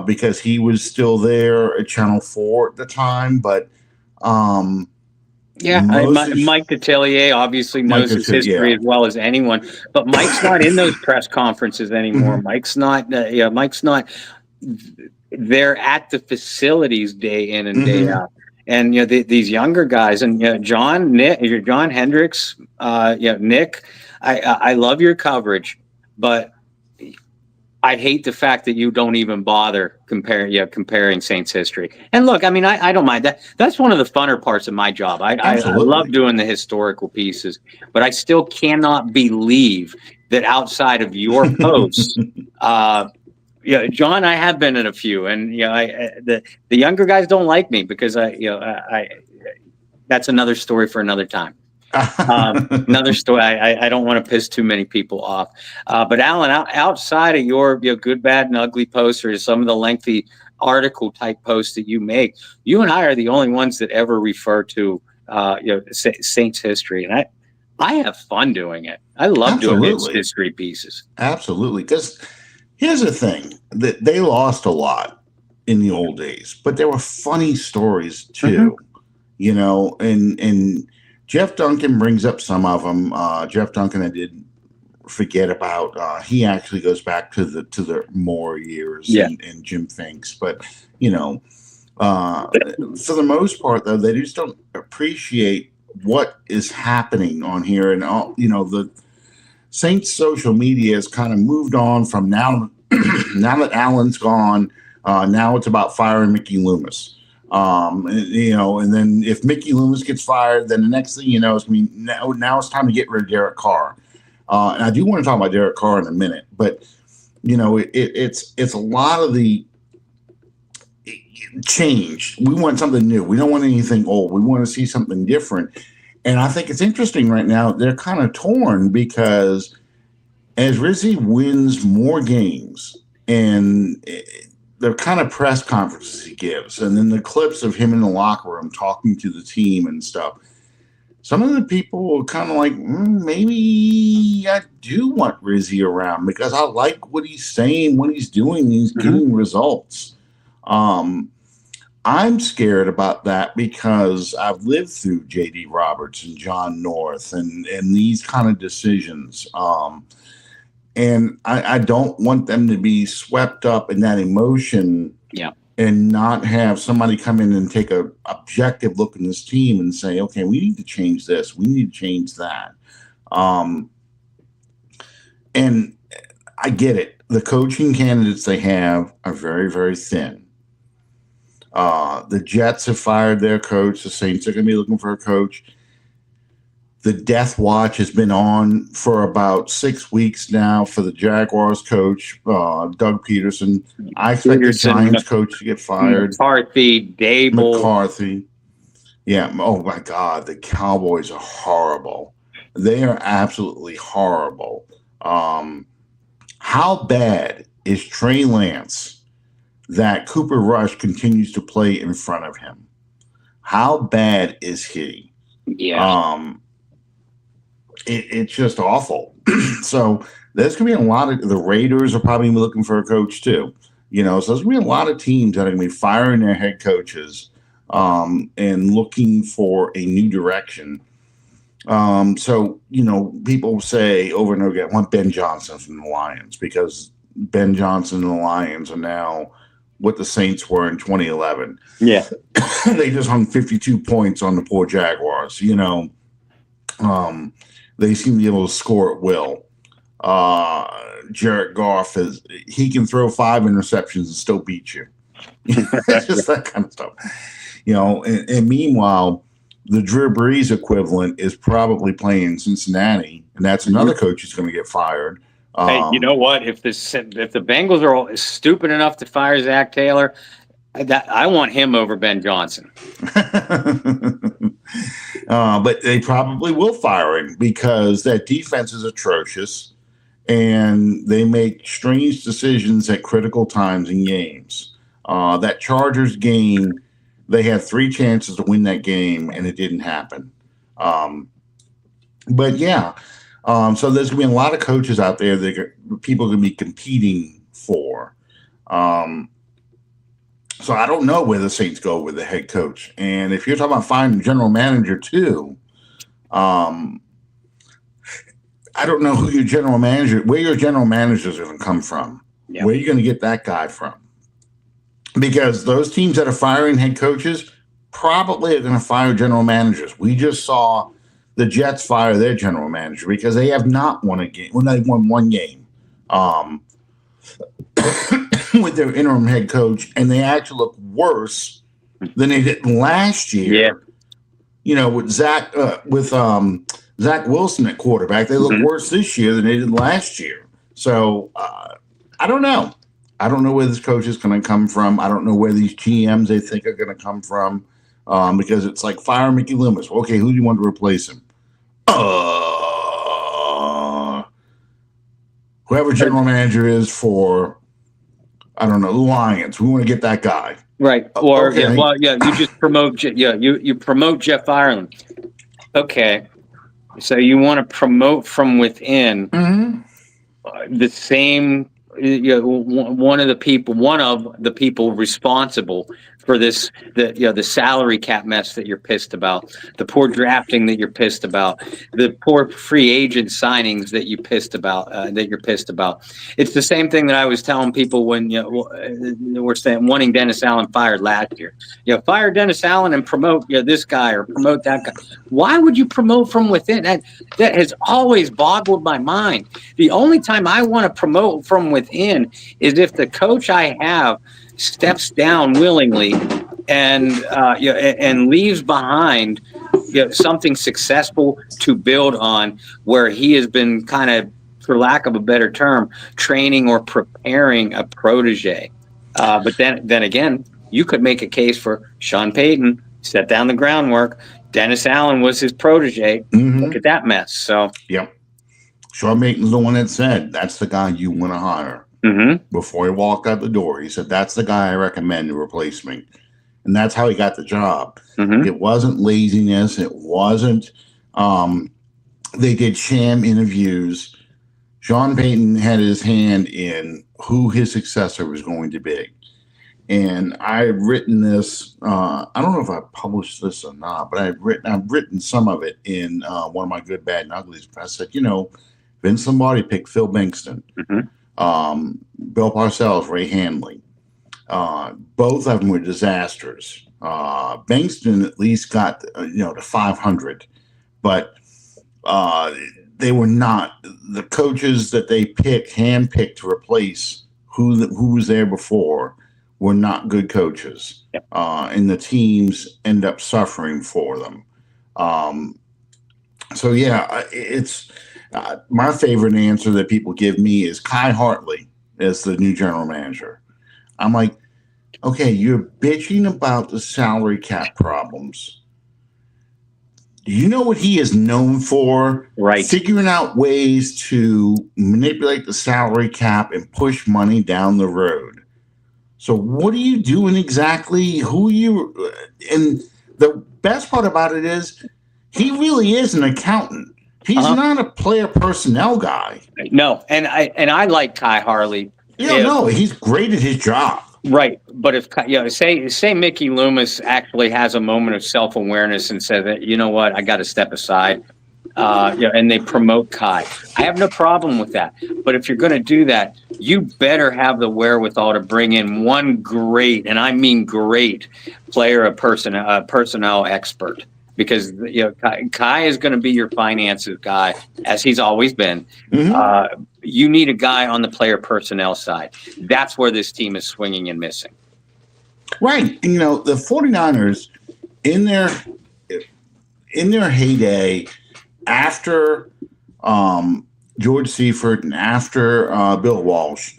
because he was still there at Channel 4 at the time, but Mike Detillier obviously knows his history as well as anyone, but Mike's not in those press conferences anymore. Mm-hmm. Mike's not there at the facilities day in and day out. And these younger guys, and John Hendricks, Nick, I love your coverage, but I hate the fact that you don't even bother comparing Saints history. And look, I mean, I don't mind that. That's one of the funner parts of my job. I love doing the historical pieces, but I still cannot believe that outside of your posts, John, I have been in a few, and the younger guys don't like me because that's another story for another time. Another story. I don't want to piss too many people off. But Alan, outside of your good, bad, and ugly posts, or some of the lengthy article type posts that you make, you and I are the only ones that ever refer to Saints history, and I have fun doing it. I love doing these history pieces. Absolutely, because here's the thing: that they lost a lot in the old days, but there were funny stories too. And Jeff Duncan brings up some of them. Jeff Duncan, I did forget about. He actually goes back to the Moore years and Jim Finks. But, for the most part, though, they just don't appreciate what is happening on here. And, the Saints social media has kind of moved on from now that Allen's gone. Now it's about firing Mickey Loomis. And then if Mickey Loomis gets fired, then the next thing you know is now it's time to get rid of Derek Carr. And I do want to talk about Derek Carr in a minute, but it's a lot of the change. We want something new. We don't want anything old. We want to see something different. And I think it's interesting right now. They're kind of torn because as Rizzi wins more games and the kind of press conferences he gives, and then the clips of him in the locker room talking to the team and stuff, some of the people are kind of like, maybe I do want Rizzi around because I like what he's saying, what he's doing, he's getting results. I'm scared about that because I've lived through J.D. Roberts and John North and these kind of decisions. And I don't want them to be swept up in that emotion and not have somebody come in and take an objective look in this team and say, okay, we need to change this. We need to change that. And I get it. The coaching candidates they have are very, very thin. The Jets have fired their coach. The Saints are going to be looking for a coach. The death watch has been on for about 6 weeks now for the Jaguars coach, Doug Peterson. I expect the Giants coach to get fired. McCarthy, Dable. McCarthy. Yeah. Oh, my God. The Cowboys are horrible. They are absolutely horrible. How bad is Trey Lance that Cooper Rush continues to play in front of him? How bad is he? Yeah. It's just awful. So there's going to be a lot of – the Raiders are probably looking for a coach too. So there's going to be a lot of teams that are going to be firing their head coaches and looking for a new direction. So, people say over and over again, I want Ben Johnson from the Lions because Ben Johnson and the Lions are now what the Saints were in 2011. Yeah. They just hung 52 points on the poor Jaguars, They seem to be able to score at will. Jared Goff he can throw 5 interceptions and still beat you. Just that kind of stuff. And meanwhile, the Drew Brees equivalent is probably playing in Cincinnati, and that's another coach who's going to get fired. Hey, you know what? If the Bengals are all stupid enough to fire Zach Taylor, I want him over Ben Johnson. But they probably will fire him because that defense is atrocious. and they make strange decisions at critical times in games. That Chargers game, they had 3 chances to win that game, and it didn't happen. But yeah, so there's going to be a lot of coaches out there that people are going to be competing for. So I don't know where the Saints go with the head coach. And if you're talking about finding a general manager too, I don't know where your general manager is going to come from. Yeah. Where are you going to get that guy from? Because those teams that are firing head coaches probably are going to fire general managers. We just saw the Jets fire their general manager because they have not won a game. Well, they won 1 game with their interim head coach, and they actually look worse than they did last year. Yeah. You know, with Zach Wilson at quarterback, they look worse this year than they did last year. So I don't know. I don't know where this coach is going to come from. I don't know where these GMs they think are going to come from because it's like fire Mickey Loomis. Okay, who do you want to replace him? Whoever general manager is for, I don't know, the Lions. We want to get that guy. Right. Or, okay. You just promote, you promote Jeff Ireland. Okay. So you want to promote from within the same, one of the people responsible for this, the salary cap mess that you're pissed about, the poor drafting that you're pissed about, the poor free agent signings that you're pissed about. It's the same thing that I was telling people when we're saying wanting Dennis Allen fired last year. Fire Dennis Allen and promote this guy or promote that guy. Why would you promote from within? That has always boggled my mind. The only time I want to promote from within is if the coach I have steps down willingly and leaves behind something successful to build on, where he has been kind of, for lack of a better term, training or preparing a protege. But then again, you could make a case for Sean Payton, set down the groundwork. Dennis Allen was his protege. Look at that mess. So yeah, Sean Payton's the one that said that's the guy you want to hire. Before he walked out the door, he said, that's the guy I recommend to replace me. And that's how he got the job. It wasn't laziness. It wasn't, they did sham interviews. Sean Payton had his hand in who his successor was going to be. And I've written this, I don't know if I published this or not, but I've written some of it in one of my Good, Bad, and Uglies. I said, Vince Lombardi picked Phil Bankston. Bill Parcells, Ray Handley. Both of them were disasters. Bankston at least got to 500, but they were not the coaches that they handpicked to replace who was there before were not good coaches, and the teams end up suffering for them. So yeah, it's. My favorite answer that people give me is Kai Hartley as the new general manager. I'm like, okay, you're bitching about the salary cap problems. Do you know what he is known for? Right. Figuring out ways to manipulate the salary cap and push money down the road. So what are you doing exactly? And the best part about it is he really is an accountant. He's not a player personnel guy. No, and I like Kai Hartley. He's great at his job. Right, but if say Mickey Loomis actually has a moment of self-awareness and says that, you know what, I got to step aside, and they promote Kai, I have no problem with that. But if you're going to do that, you better have the wherewithal to bring in one great, and I mean great, personnel expert. Because Kai is going to be your finances guy, as he's always been. You need a guy on the player personnel side. That's where this team is swinging and missing. Right. And, the 49ers in their heyday, after George Seifert and after Bill Walsh,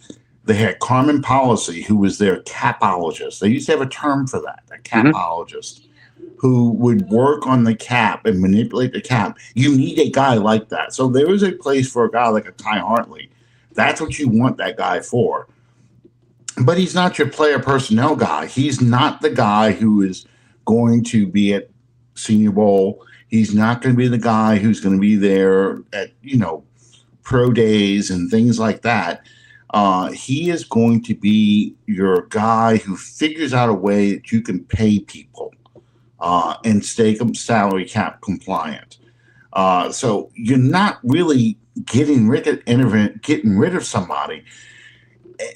they had Carmen Policy, who was their capologist. They used to have a term for that, a capologist. Who would work on the cap and manipulate the cap. You need a guy like that. So there is a place for a guy like a Kai Hartley That's what you want that guy for. But he's not your player personnel guy. He's not the guy who is going to be at Senior Bowl. He's not going to be the guy who's going to be there at, pro days and things like that. He is going to be your guy who figures out a way that you can pay people and stay salary cap compliant. So you're not really getting rid of somebody.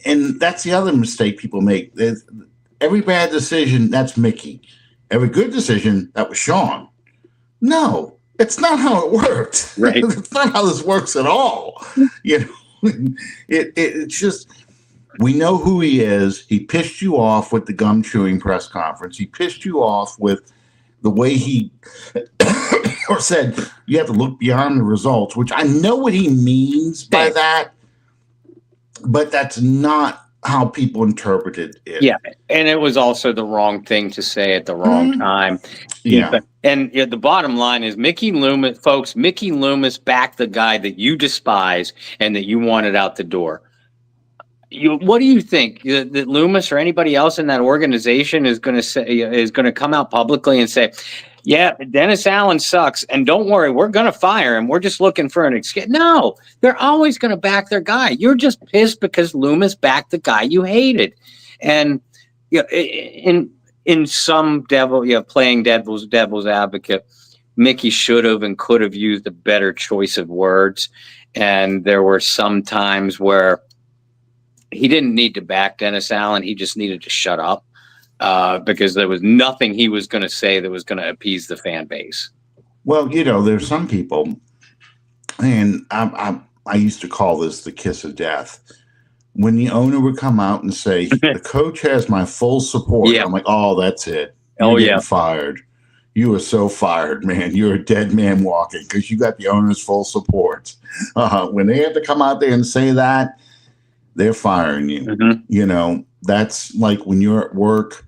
And that's the other mistake people make. Every bad decision, that's Mickey. Every good decision, that was Sean. No, it's not how it worked. Right. It's not how this works at all. It's just, we know who he is. He pissed you off with the gum chewing press conference. He pissed you off with the way he or said you have to look beyond the results, which I know what he means by that, but that's not how people interpreted it. Yeah, and it was also the wrong thing to say at the wrong time. Yeah. And the bottom line is Mickey Loomis backed the guy that you despise and that you wanted out the door. What do you think that Loomis or anybody else in that organization is going to come out publicly and say, yeah, Dennis Allen sucks, and don't worry, we're going to fire him. We're just looking for an excuse. No, they're always going to back their guy. You're just pissed because Loomis backed the guy you hated. And in some playing devil's advocate, Mickey should have and could have used a better choice of words. And there were some times where he didn't need to back Dennis Allen. He just needed to shut up. Because there was nothing he was going to say that was going to appease the fan base. Well, there's some people, and I used to call this the kiss of death. When the owner would come out and say, the coach has my full support, I'm like, oh, that's it. You're getting fired. You are so fired, man. You're a dead man walking because you got the owner's full support. When they have to come out there and say that, they're firing you. Mm-hmm. That's like when you're at work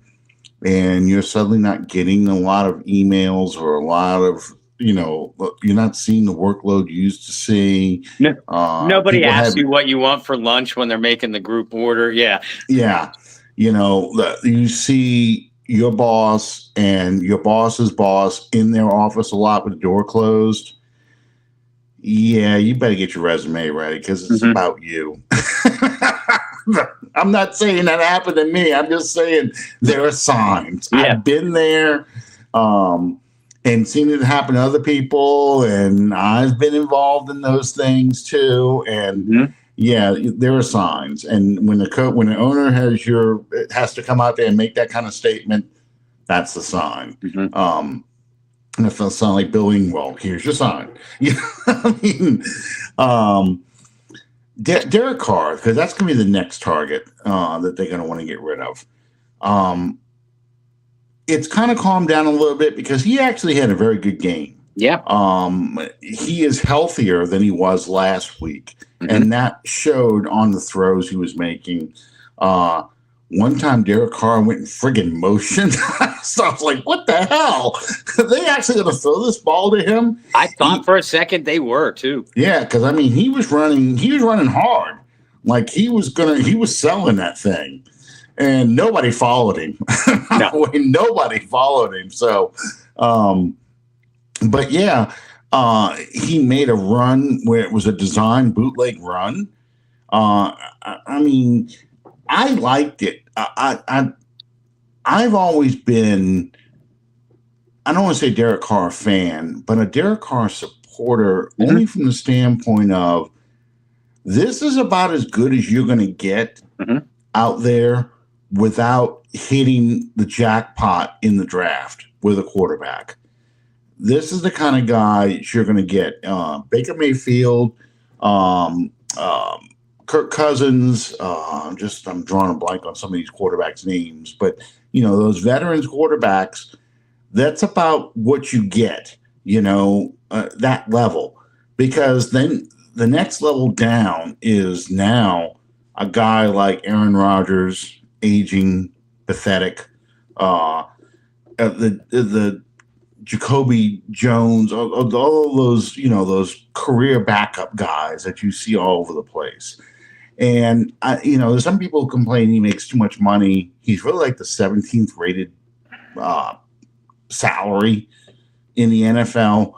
and you're suddenly not getting a lot of emails or a lot of, you're not seeing the workload you used to see. Nobody asks you what you want for lunch when they're making the group order. Yeah. Yeah. You see your boss and your boss's boss in their office a lot with the door closed. Yeah, you better get your resume ready because it's about you. I'm not saying that happened to me. I'm just saying there are signs. Yeah. I've been there and seen it happen to other people, and I've been involved in those things too. And there are signs. And when the owner has to come out there and make that kind of statement, that's the sign. And if it sounds like Bill Engvall, here's your sign. Derek Carr, because that's going to be the next target that they're going to want to get rid of. It's kind of calmed down a little bit because he actually had a very good game. Yeah. He is healthier than he was last week, and that showed on the throws he was making. One time, Derek Carr went in friggin' motion. So I was like, what the hell? Are they actually going to throw this ball to him? I thought for a second they were, too. Yeah, because, he was running hard. Like, he was selling that thing. And nobody followed him. No. Nobody followed him. So, but yeah, he made a run where it was a design bootleg run. I liked it. I've always been, I don't want to say Derek Carr fan, but a Derek Carr supporter only from the standpoint of this is about as good as you're going to get out there without hitting the jackpot in the draft with a quarterback. This is the kind of guy you're going to get. Baker Mayfield, Kirk Cousins, I'm drawing a blank on some of these quarterbacks' names, but those veterans quarterbacks, that's about what you get, that level, because then the next level down is now a guy like Aaron Rodgers, aging, pathetic, the Jacoby Jones, all those, those career backup guys that you see all over the place. And some people complain he makes too much money. He's really like the 17th rated salary in the NFL.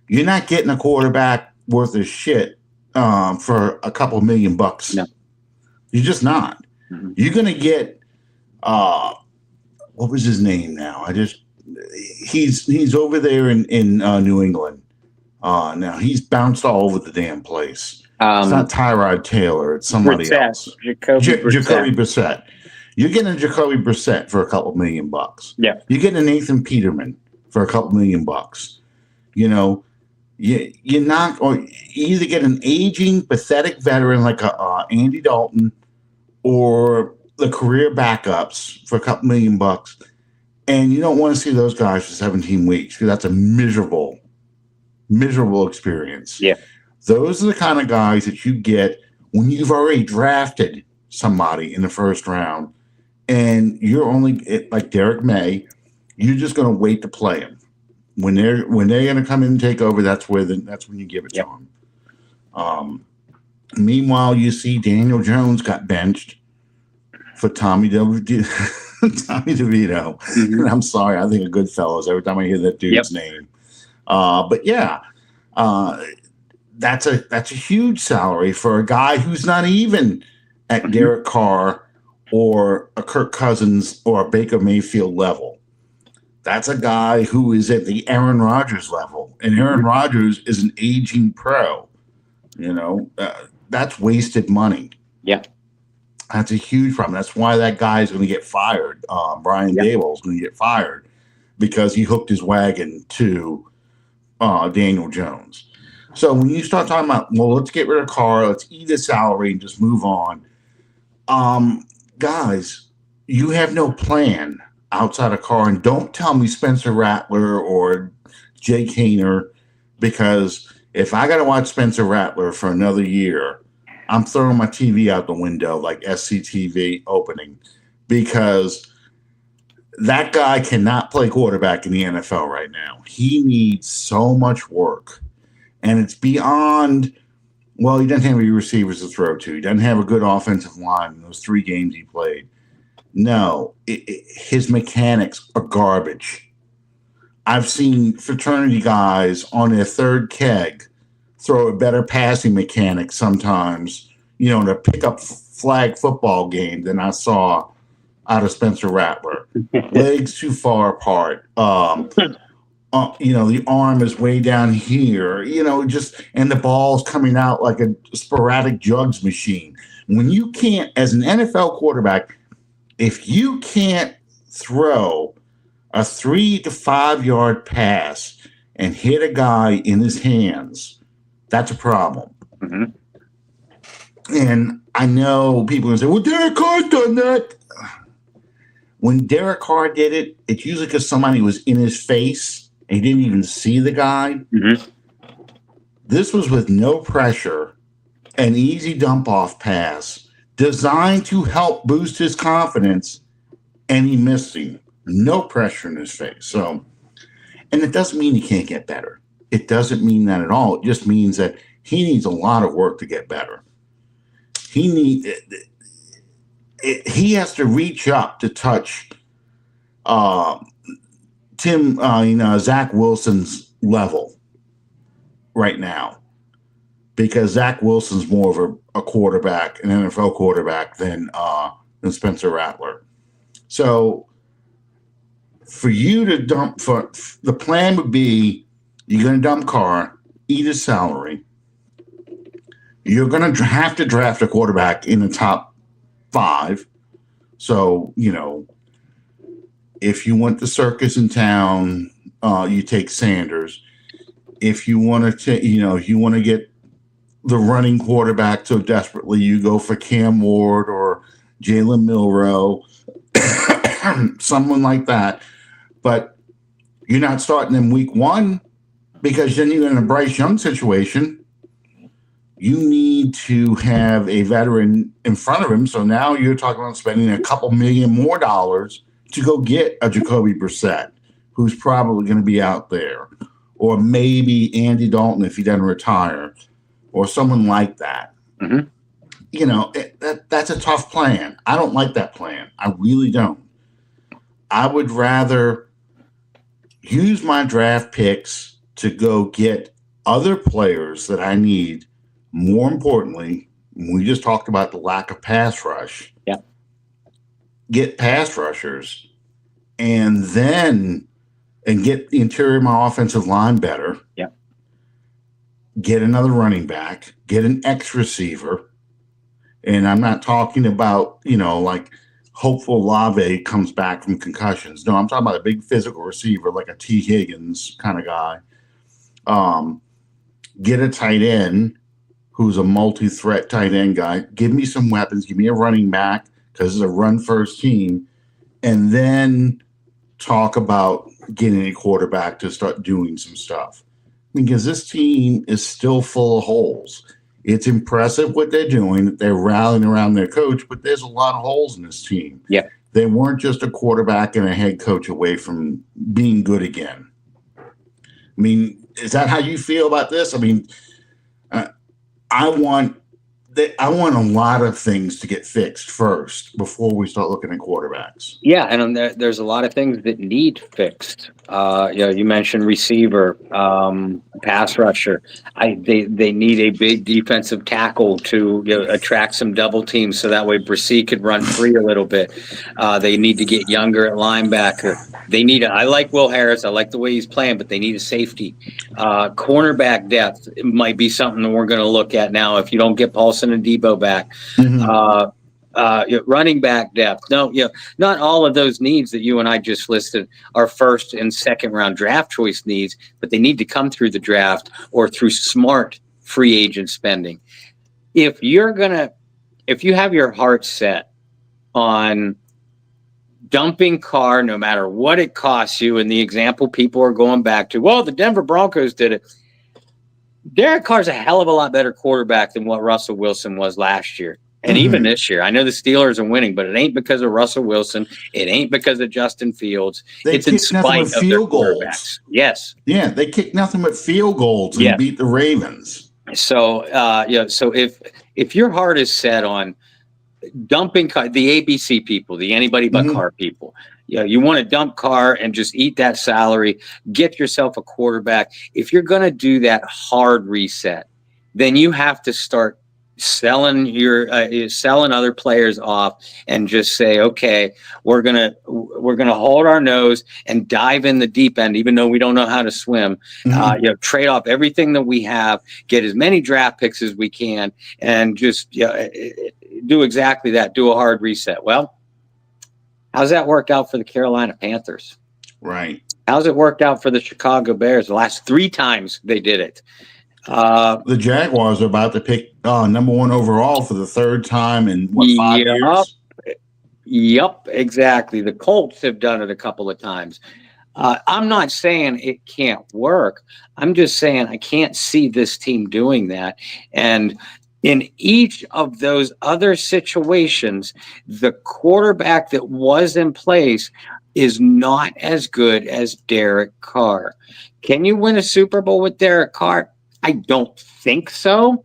You're not getting a quarterback worth of shit for a couple $1,000,000. No. You're just not. Mm-hmm. You're going to get what was his name now? He's over there in New England. Now he's bounced all over the damn place. It's not Tyrod Taylor. It's somebody else. Jacoby Brissett. You're getting a Jacoby Brissett for a couple $1,000,000. Yeah. You're getting a Nathan Peterman for a couple $1,000,000. You're not, or you either get an aging, pathetic veteran like Andy Dalton, or the career backups for a couple $1,000,000. And you don't want to see those guys for 17 weeks because that's a miserable experience. Yeah. Those are the kind of guys that you get when you've already drafted somebody in the first round, and you're only like Derek May. You're just going to wait to play him when they're going to come in and take over. That's when you give it to them. Meanwhile, you see Daniel Jones got benched for Tommy DeVito. Mm-hmm. And I'm sorry, I think of Goodfellas every time I hear that dude's name. But yeah. That's a huge salary for a guy who's not even at Derek Carr or a Kirk Cousins or a Baker Mayfield level. That's a guy who is at the Aaron Rodgers level, and Aaron Rodgers is an aging pro. That's wasted money. Yeah, that's a huge problem. That's why that guy is going to get fired. Brian Daboll is going to get fired because he hooked his wagon to Daniel Jones. So when you start talking about, well, let's get rid of Carr, let's eat his salary and just move on. Guys, you have no plan outside of Carr. And don't tell me Spencer Rattler or Jake Hayner, because if I got to watch Spencer Rattler for another year, I'm throwing my TV out the window like SCTV opening, because that guy cannot play quarterback in the NFL right now. He needs so much work. And it's beyond, well, he doesn't have any receivers to throw to. He doesn't have a good offensive line in those 3 games he played. No, his mechanics are garbage. I've seen fraternity guys on their 3rd keg throw a better passing mechanic sometimes, in a pickup flag football game than I saw out of Spencer Rattler. Legs too far apart. The arm is way down here, and the ball's coming out like a sporadic jugs machine. When you can't, as an NFL quarterback, if you can't throw a 3 to 5 yard pass and hit a guy in his hands, that's a problem. Mm-hmm. And I know people can say, well, Derek Carr's done that. When Derek Carr did it, it's usually because somebody was in his face and he didn't even see the guy. Mm-hmm. This was with no pressure, an easy dump-off pass designed to help boost his confidence, and he missed him. No pressure in his face. So, and it doesn't mean he can't get better. It doesn't mean that at all. It just means that he needs a lot of work to get better. He has to reach up to touch Zach Wilson's level right now, because Zach Wilson's more of a quarterback, an NFL quarterback, than Spencer Rattler. So for you to dump, the plan would be you're going to dump Carr, eat his salary. You're going to have to draft a quarterback in the top 5. So, if you want the circus in town, you take Sanders. If you want to, if you want to get the running quarterback so desperately, you go for Cam Ward or Jalen Milroe, someone like that. But you're not starting in week 1, because then you're in a Bryce Young situation. You need to have a veteran in front of him. So now you're talking about spending a couple million more dollars to go get a Jacoby Brissett, who's probably going to be out there, or maybe Andy Dalton if he doesn't retire, or someone like that. Mm-hmm. that's a tough plan. I don't like that plan. I really don't. I would rather use my draft picks to go get other players that I need. More importantly, we just talked about the lack of pass rush. Yeah. Get pass rushers and get the interior of my offensive line better. Yeah. Get another running back, get an X receiver. And I'm not talking about, like hopeful Olave comes back from concussions. No, I'm talking about a big physical receiver like a T. Higgins kind of guy. Get a tight end who's a multi-threat tight end guy. Give me some weapons. Give me a running back because it's a run-first team. And then talk about getting a quarterback to start doing some stuff. Because this team is still full of holes. It's impressive what they're doing. They're rallying around their coach, but there's a lot of holes in this team. Yeah. They weren't just a quarterback and a head coach away from being good again. I mean, is that how you feel about this? I mean, I want a lot of things to get fixed first before we start looking at quarterbacks. Yeah, and there's a lot of things that need fixed. You mentioned receiver, pass rusher. They need a big defensive tackle to attract some double teams, so that way Brisee could run free a little bit. They need to get younger at linebacker. I like Will Harris. I like the way he's playing, but they need a safety. Cornerback depth might be something that we're going to look at now if you don't get Paulson and Debo back. Mm-hmm. Running back depth. No, not all of those needs that you and I just listed are first and second round draft choice needs, but they need to come through the draft or through smart free agent spending. If you have your heart set on dumping Carr, no matter what it costs you, and the example people are going back to, well, the Denver Broncos did it. Derek Carr's a hell of a lot better quarterback than what Russell Wilson was last year. And even this year, I know the Steelers are winning, but it ain't because of Russell Wilson. It ain't because of Justin Fields. It's in spite of their quarterbacks. Yes. Yeah, they kicked nothing but field goals and beat the Ravens. So, so if your heart is set on dumping the ABC people, the anybody but Carr people, you want to dump Carr and just eat that salary, get yourself a quarterback. If you're going to do that hard reset, then you have to start selling other players off and just say, okay, we're gonna hold our nose and dive in the deep end, even though we don't know how to swim. Trade off everything that we have, get as many draft picks as we can, and just do exactly that. Do a hard reset. Well, how's that worked out for the Carolina Panthers? Right. How's it worked out for the Chicago Bears? The last 3 times they did it. The Jaguars are about to pick number 1 overall for the 3rd time in 5 years? Yep, exactly. The Colts have done it a couple of times. I'm not saying it can't work. I'm just saying I can't see this team doing that. And in each of those other situations, the quarterback that was in place is not as good as Derek Carr. Can you win a Super Bowl with Derek Carr? I don't think so.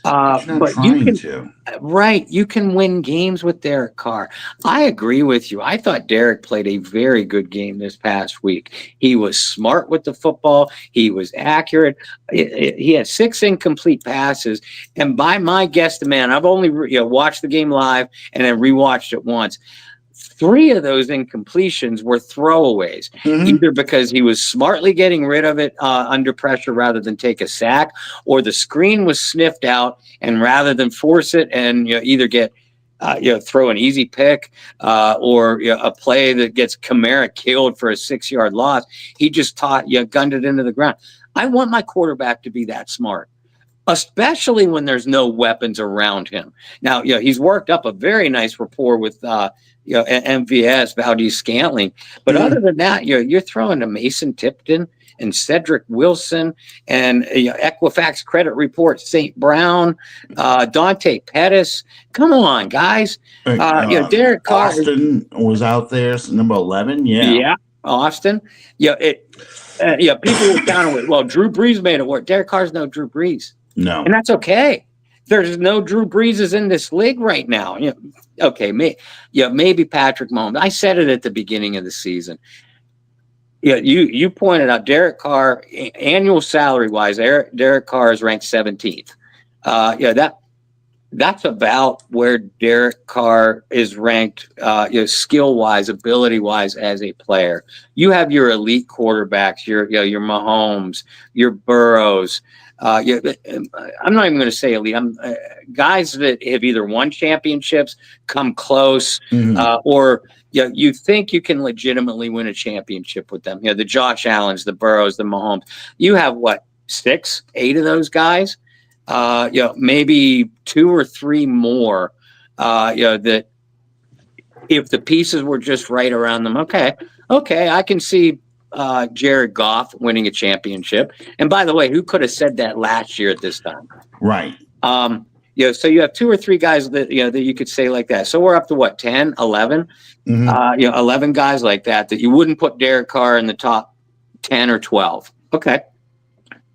But you can, right? You can win games with Derek Carr. I agree with you. I thought Derek played a very good game this past week. He was smart with the football. He was accurate. He had 6 incomplete passes, and by my guesstimate, I've only watched the game live and then rewatched it once. 3 of those incompletions were throwaways, either because he was smartly getting rid of it under pressure rather than take a sack, or the screen was sniffed out, and rather than force it and either get throw an easy pick or a play that gets Kamara killed for a 6-yard loss, he just gunned it into the ground. I want my quarterback to be that smart, especially when there's no weapons around him. Now, he's worked up a very nice rapport with MVS, Valdez-Scantling. But other than that, you're throwing to Mason Tipton and Cedric Wilson and Equifax Credit Report St. Brown, Dante Pettis. Come on, guys. Derek Carr. Austin was out there, number 11. Yeah, Austin. People were counting with, well, Drew Brees made it work. Derek Carr's no Drew Brees. No. And that's okay. There's no Drew Breeses in this league right now. Okay, maybe Patrick Mahomes. I said it at the beginning of the season. Yeah, you pointed out Derek Carr, annual salary wise, Derek Carr is ranked 17th. That's about where Derek Carr is ranked, skill wise, ability wise as a player. You have your elite quarterbacks, your Mahomes, your Burrows. I'm not even going to say elite. Guys that have either won championships, come close, or you think you can legitimately win a championship with them. The Josh Allens, the Burrows, the Mahomes. You have what, 6, 8 of those guys? Maybe 2 or 3 more. That if the pieces were just right around them, okay, I can see Jared Goff winning a championship. And by the way, who could have said that last year at this time? Right. So you have 2 or 3 guys that that you could say like that. So we're up to what, 10, 11? 11 guys like that you wouldn't put Derek Carr in the top 10 or 12. Okay.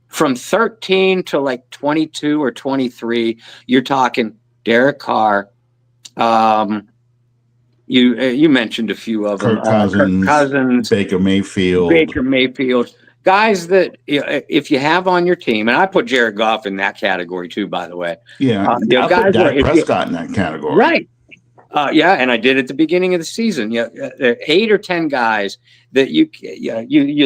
From 13 to like 22 or 23, you're talking Derek Carr. You mentioned a few of them. Kirk Cousins, Baker Mayfield. Guys that if you have on your team, and I put Jared Goff in that category too, by the way. Yeah, I put Dak Prescott in that category. Right. And I did at the beginning of the season. 8 or 10 guys that you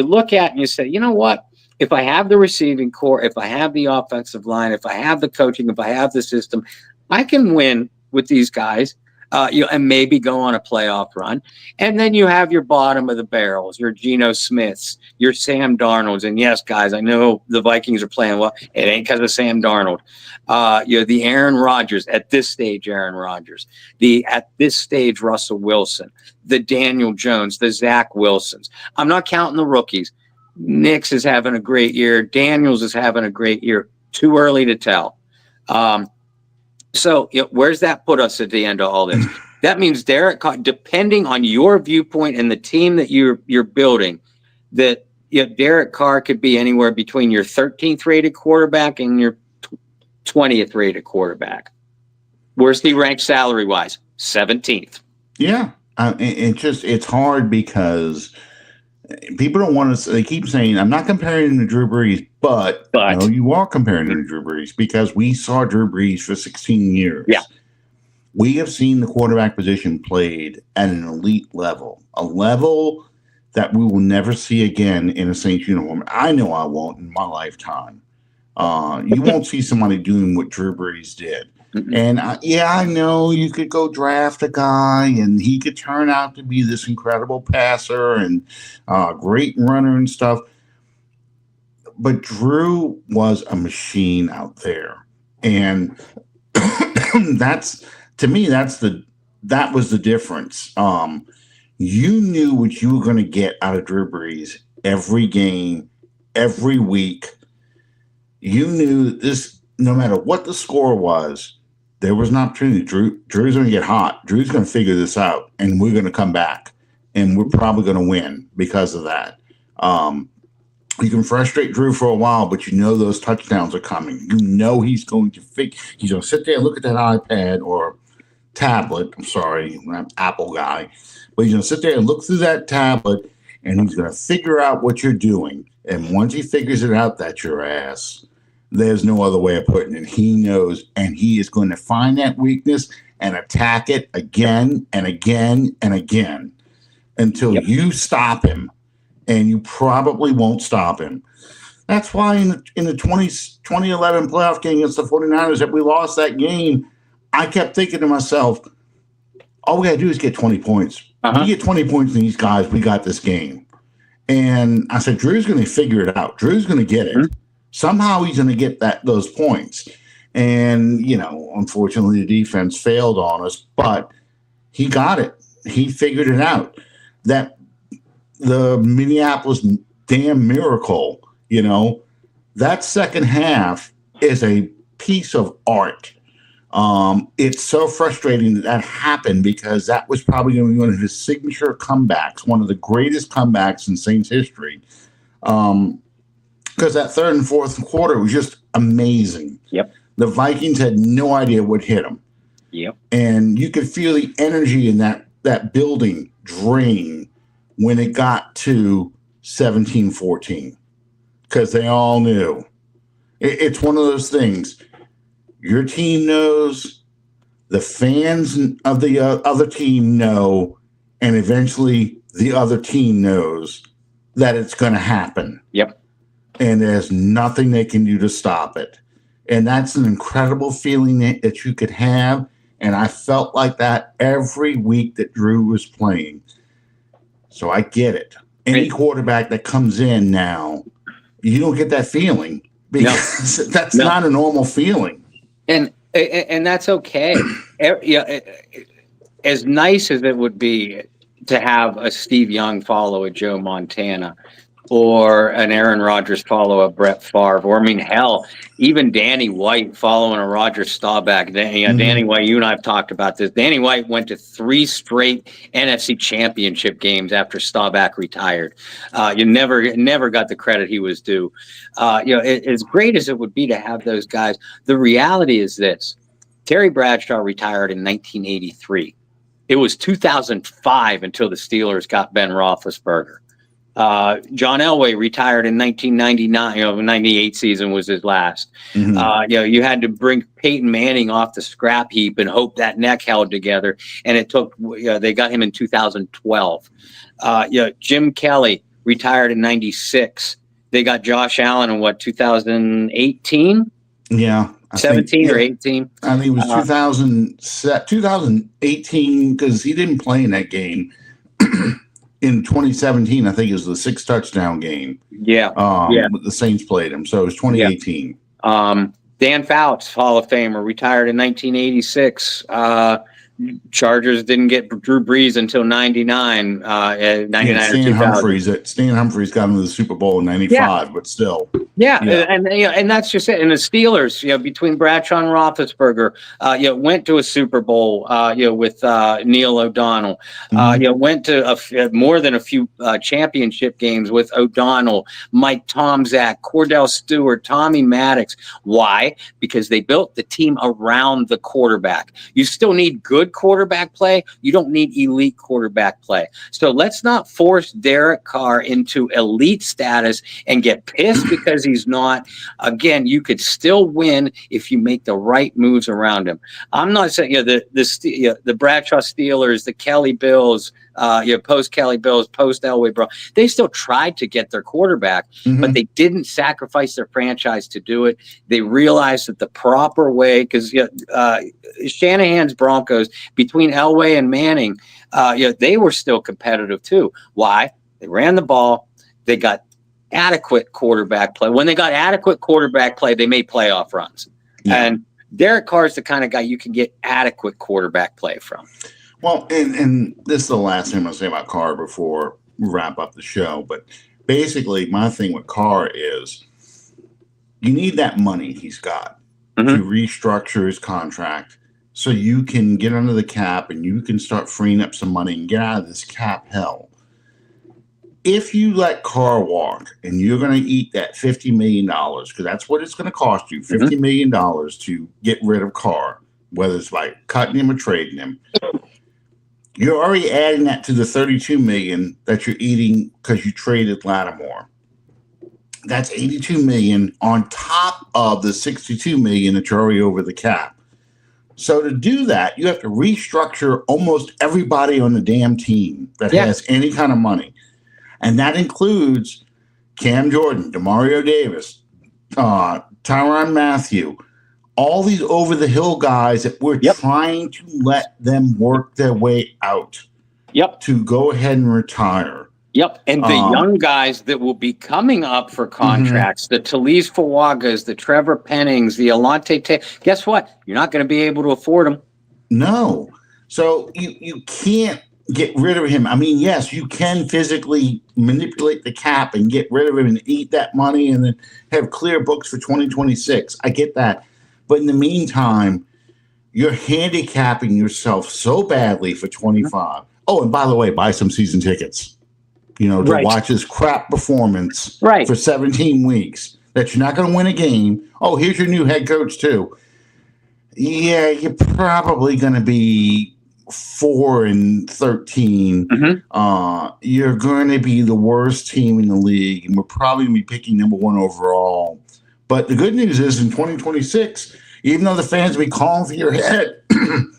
look at and you say, you know what? If I have the receiving core, if I have the offensive line, if I have the coaching, if I have the system, I can win with these guys, and maybe go on a playoff run. And then you have your bottom of the barrels, your Geno Smiths, your Sam Darnolds. And yes, guys, I know the Vikings are playing well. It ain't because of Sam Darnold. The Aaron Rodgers, at this stage, at this stage, Russell Wilson, the Daniel Jones, the Zach Wilsons. I'm not counting the rookies. Nix is having a great year. Daniels is having a great year. Too early to tell. So where's that put us at the end of all this? That means Derek Carr, depending on your viewpoint and the team that you're building, that Derek Carr could be anywhere between your 13th rated quarterback and your 20th rated quarterback. Where's he ranked salary wise? 17th. Yeah. It's hard because people don't want to. They keep saying, "I'm not comparing him to Drew Brees," but no, you are comparing him to Drew Brees because we saw Drew Brees for 16 years. Yeah, we have seen the quarterback position played at an elite level, a level that we will never see again in a Saints uniform. I know I won't in my lifetime. You won't see somebody doing what Drew Brees did. And I know you could go draft a guy and he could turn out to be this incredible passer and great runner and stuff. But Drew was a machine out there. And that was the difference. You knew what you were going to get out of Drew Brees every game, every week. You knew this, no matter what the score was, there was an opportunity. Drew's going to get hot. Drew's going to figure this out, and we're going to come back, and we're probably going to win because of that. You can frustrate Drew for a while, but you know those touchdowns are coming. You know he's going to he's going to sit there and look at that iPad or tablet. I'm sorry, I'm an Apple guy. But he's going to sit there and look through that tablet, and he's going to figure out what you're doing. And once he figures it out, that's your ass. There's no other way of putting it. He knows, and he is going to find that weakness and attack it again and again and again until you stop him, and you probably won't stop him. That's why in the 2011 playoff game against the 49ers that we lost that game, I kept thinking to myself, all we got to do is get 20 points. We get 20 points in these guys, we got this game. And I said, Drew's going to figure it out. Drew's going to get it. Somehow he's going to get those points. And, unfortunately, the defense failed on us, but he got it. He figured it out. That the Minneapolis damn miracle, that second half is a piece of art. It's so frustrating that happened because that was probably going to be one of his signature comebacks, one of the greatest comebacks in Saints history. Because that third and fourth quarter was just amazing. Yep. The Vikings had no idea what hit them. Yep. And you could feel the energy in that building drain when it got to 17-14 because they all knew. It's one of those things. Your team knows, the fans of the other team know, and eventually the other team knows that it's going to happen. Yep. And there's nothing they can do to stop it. And that's an incredible feeling that you could have. And I felt like that every week that Drew was playing. So I get it. Any quarterback that comes in now, you don't get that feeling because that's not a normal feeling. And that's okay. As nice as it would be to have a Steve Young follow a Joe Montana, or an Aaron Rodgers follow a Brett Favre, or hell, even Danny White following a Roger Staubach. Danny White, you and I have talked about this. Danny White went to 3 straight NFC Championship games after Staubach retired. You never got the credit he was due. As great as it would be to have those guys, the reality is this: Terry Bradshaw retired in 1983. It was 2005 until the Steelers got Ben Roethlisberger. John Elway retired in 1999. 98 season was his last. You had to bring Peyton Manning off the scrap heap and hope that neck held together. And it took. They got him in 2012. Jim Kelly retired in 96. They got Josh Allen in 2018. Yeah. 17 or 18. I think it was 2018 because he didn't play in that game. In 2017, I think it was the 6 touchdown game. The Saints played him, so it was 2018. Dan Fouts, Hall of Famer, retired in 1986. Chargers didn't get Drew Brees until 99. 99 Stan Humphries got him to the Super Bowl in 95, but still. And that's just it. And the Steelers, between Bradshaw and Roethlisberger, went to a Super Bowl, with Neil O'Donnell. Went to more than a few championship games with O'Donnell, Mike Tomczak, Cordell Stewart, Tommy Maddox. Why? Because they built the team around the quarterback. You still need good quarterback play. You don't need elite quarterback play. So let's not force Derek Carr into elite status and get pissed because he's not. Again, you could still win if you make the right moves around him. I'm not saying the Bradshaw Steelers, the Kelly Bills, post Kelly Bills, post Elway, bro. They still tried to get their quarterback, but they didn't sacrifice their franchise to do it. They realized that the proper way, because Shanahan's Broncos, between Elway and Manning, they were still competitive too. Why? They ran the ball. They got adequate quarterback play. When they got adequate quarterback play, they made playoff runs. And Derek Carr is the kind of guy you can get adequate quarterback play from. Well, and this is the last thing I'm going to say about Carr before we wrap up the show. But basically, my thing with Carr is you need that money he's got to restructure his contract so you can get under the cap and you can start freeing up some money and get out of this cap hell. If you let Carr walk and you're going to eat that $50 million, because that's what it's going to cost you, $50 million to get rid of Carr, whether it's by cutting him or trading him, you're already adding that to the $32 million that you're eating because you traded Lattimore. That's $82 million on top of the $62 million that you're already over the cap. So to do that, you have to restructure almost everybody on the damn team that has any kind of money. And that includes Cam Jordan, DeMario Davis, Tyrann Mathieu, all these over-the-hill guys that we're trying to let them work their way out to go ahead and retire. And the young guys that will be coming up for contracts, the Talise Fuagas, the Trevor Pennings, the Alante Taylor, guess what? You're not going to be able to afford them. No. So you can't get rid of him. I mean, yes, you can physically manipulate the cap and get rid of him and eat that money and then have clear books for 2026. I get that. But in the meantime, you're handicapping yourself so badly for 25. Oh, and by the way, buy some season tickets, to watch his crap performance for 17 weeks that you're not going to win a game. Oh, here's your new head coach too. Yeah, you're probably going to be 4-13. You're going to be the worst team in the league, and we're probably going to be picking number one overall. But the good news is in 2026, even though the fans will be calling for your head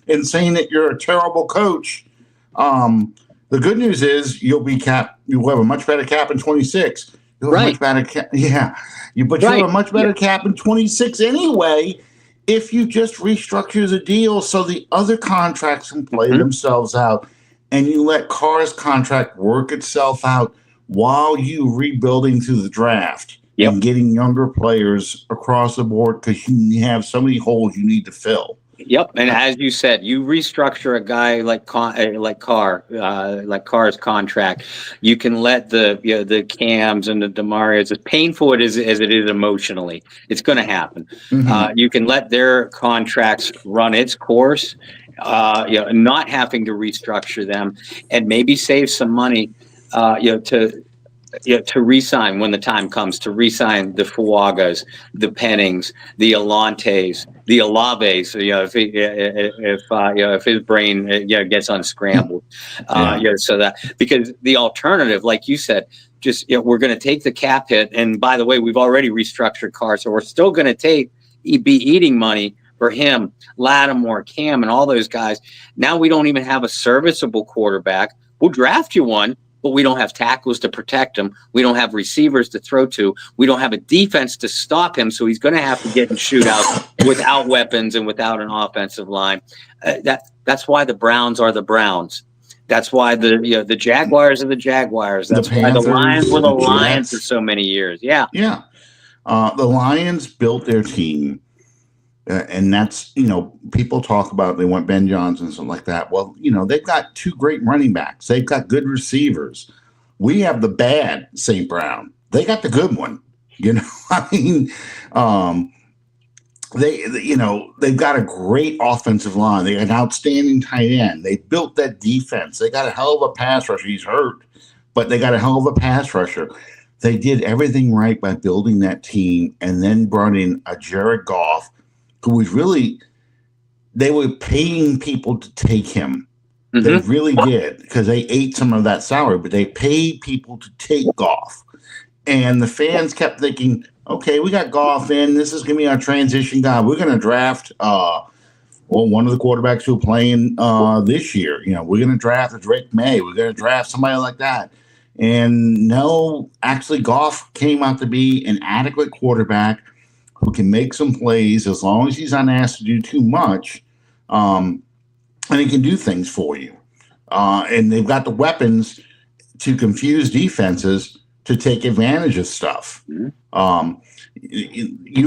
and saying that you're a terrible coach, the good news is you'll have a much better cap in 26. You'll have a much better cap. Yeah. But you'll have a much better cap in 26 anyway if you just restructure the deal so the other contracts can play themselves out and you let Carr's contract work itself out while you rebuilding through the draft and getting younger players across the board because you have so many holes you need to fill. Yep, and as you said, you restructure a guy like Carr's contract. You can let the Cams and the Demarius, as painful as it is emotionally, it's going to happen. You can let their contracts run its course, not having to restructure them, and maybe save some money, to re-sign when the time comes to re-sign the Fuagas, the Pennings, the Alantes, the Olaves. If his brain gets unscrambled, so that because the alternative, like you said, just we're going to take the cap hit, and by the way, we've already restructured Carr, so we're still going to be eating money for him, Lattimore, Cam, and all those guys. Now we don't even have a serviceable quarterback. We'll draft you one, but we don't have tackles to protect him. We don't have receivers to throw to. We don't have a defense to stop him, so he's going to have to get in shootouts without weapons and without an offensive line. That's why the Browns are the Browns. That's why the Jaguars are the Jaguars. That's why the Lions were the Lions for so many years. Yeah. The Lions built their team. And that's, people talk about they want Ben Johnson and something like that. Well, they've got two great running backs. They've got good receivers. We have the bad St. Brown. They got the good one. They've got a great offensive line. They got an outstanding tight end. They built that defense. They got a hell of a pass rusher. He's hurt, but they got a hell of a pass rusher. They did everything right by building that team and then brought in a Jared Goff, who was they were paying people to take him. They really did, because they ate some of that salary, but they paid people to take Goff. And the fans kept thinking, okay, we got Goff in. This is going to be our transition guy. We're going to draft one of the quarterbacks who are playing this year. We're going to draft a Drake May. We're going to draft somebody like that. And no, actually, Goff came out to be an adequate quarterback who can make some plays as long as he's not asked to do too much, and he can do things for you. And they've got the weapons to confuse defenses to take advantage of stuff. You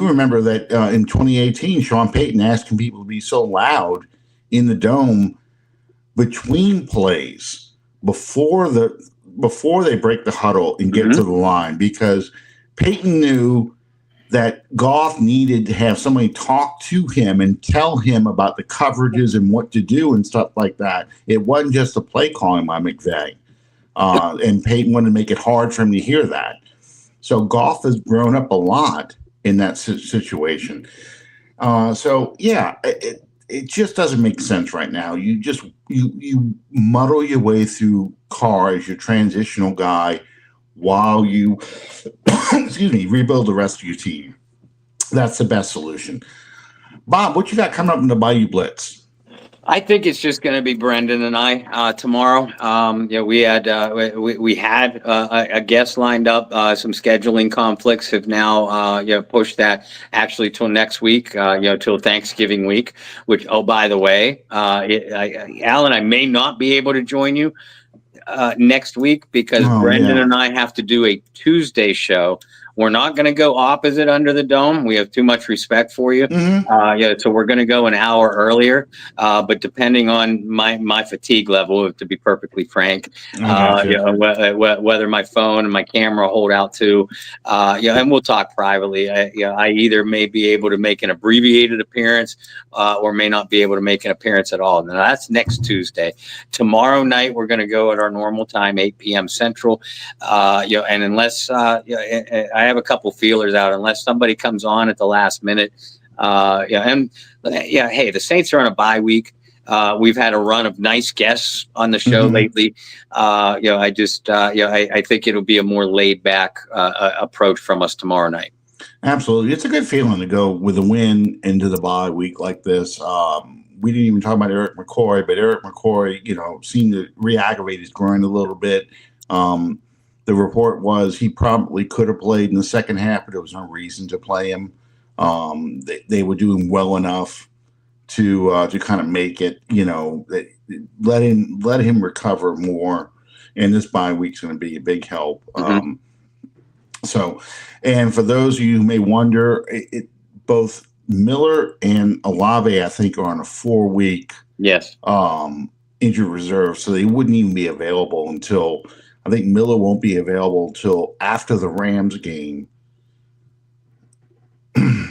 remember that in 2018, Sean Payton asking people to be so loud in the dome between plays before they break the huddle and get to the line, because Payton knew that Goff needed to have somebody talk to him and tell him about the coverages and what to do and stuff like that. It wasn't just a play calling by McVay. And Payton wanted to make it hard for him to hear that. So Goff has grown up a lot in that situation. It just doesn't make sense right now. You muddle your way through Carr as your transitional guy while you rebuild the rest of your team. That's the best solution. Bob, what you got coming up in the Bayou Blitz? I think it's just going to be Brendan and I tomorrow. We had a guest lined up. Some scheduling conflicts have now pushed that actually till next week, till Thanksgiving week. Which, oh, by the way, Alan, I may not be able to join you next week because Brendan and I have to do a Tuesday show. We're not going to go opposite Under the Dome. We have too much respect for you. So we're going to go an hour earlier. But depending on my fatigue level, to be perfectly frank, whether my phone and my camera hold out to, and we'll talk privately. I either may be able to make an abbreviated appearance or may not be able to make an appearance at all. Now that's next Tuesday. Tomorrow night we're going to go at our normal time, 8 p.m. Central. And unless I have a couple feelers out, unless somebody comes on at the last minute, Hey, the Saints are on a bye week. We've had a run of nice guests on the show lately. I think it'll be a more laid back approach from us tomorrow night. Absolutely. It's a good feeling to go with a win into the bye week like this. We didn't even talk about Eric McCoy, but Eric McCoy, seemed to re-aggravate his groin a little bit. The report was he probably could have played in the second half, but there was no reason to play him. They were doing well enough to kind of make it, let him recover more. And this bye week's going to be a big help. And for those of you who may wonder, both Miller and Olave, I think, are on a 4-week injured reserve, so they wouldn't even be available until I think Miller won't be available until after the Rams game.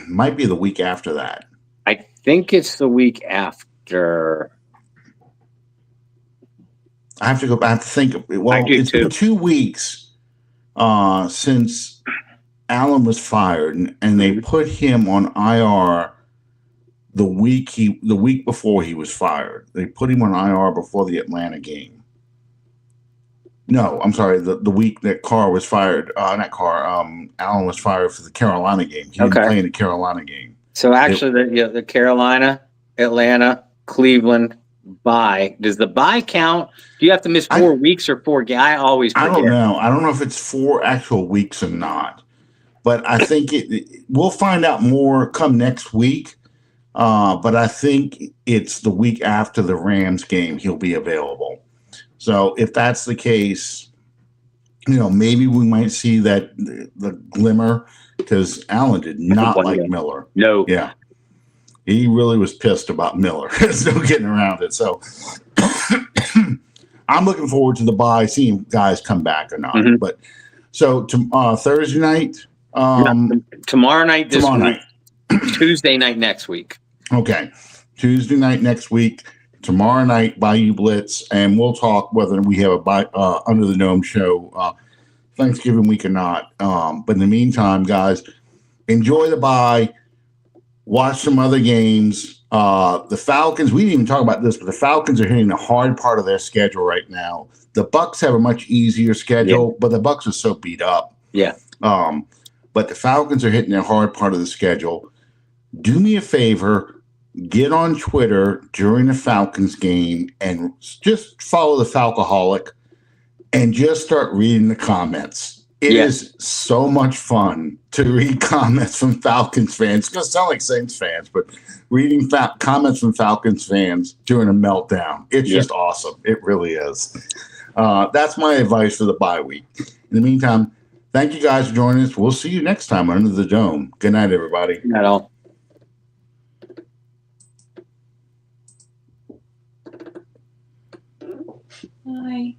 Might be the week after that. I think it's the week after. I have to think. Well, it's been 2 weeks since Allen was fired, and they put him on IR the week before he was fired. They put him on IR before the Atlanta game. No, I'm sorry. The week that Allen was fired for the Carolina game. He didn't play in the Carolina game. So actually, the Carolina, Atlanta, Cleveland bye. Does the bye count? Do you have to miss 4 weeks or 4 games? I always forget. I don't know. I don't know if it's 4 actual weeks or not. But I think we'll find out more come next week. But I think it's the week after the Rams game he'll be available. So if that's the case, maybe we might see that the glimmer, because Allen did not like Miller. No. Yeah. He really was pissed about Miller. There's no getting around it. So I'm looking forward to the bye, seeing guys come back or not. But so Thursday night. Tomorrow night. Tuesday night next week. Okay. Tuesday night next week. Tomorrow night, Bayou Blitz, and we'll talk whether we have a Under the Dome show Thanksgiving week or not. But in the meantime, guys, enjoy the bye. Watch some other games. The Falcons, we didn't even talk about this, but the Falcons are hitting the hard part of their schedule right now. The Bucs have a much easier schedule, but the Bucs are so beat up. Yeah. But the Falcons are hitting their hard part of the schedule. Do me a favor. Get on Twitter during the Falcons game and just follow the Falcoholic and just start reading the comments. It is so much fun to read comments from Falcons fans. It's going to sound like Saints fans, but reading comments from Falcons fans during a meltdown. It's just awesome. It really is. That's my advice for the bye week. In the meantime, thank you guys for joining us. We'll see you next time on Under the Dome. Good night, everybody. Good night, all. Bye.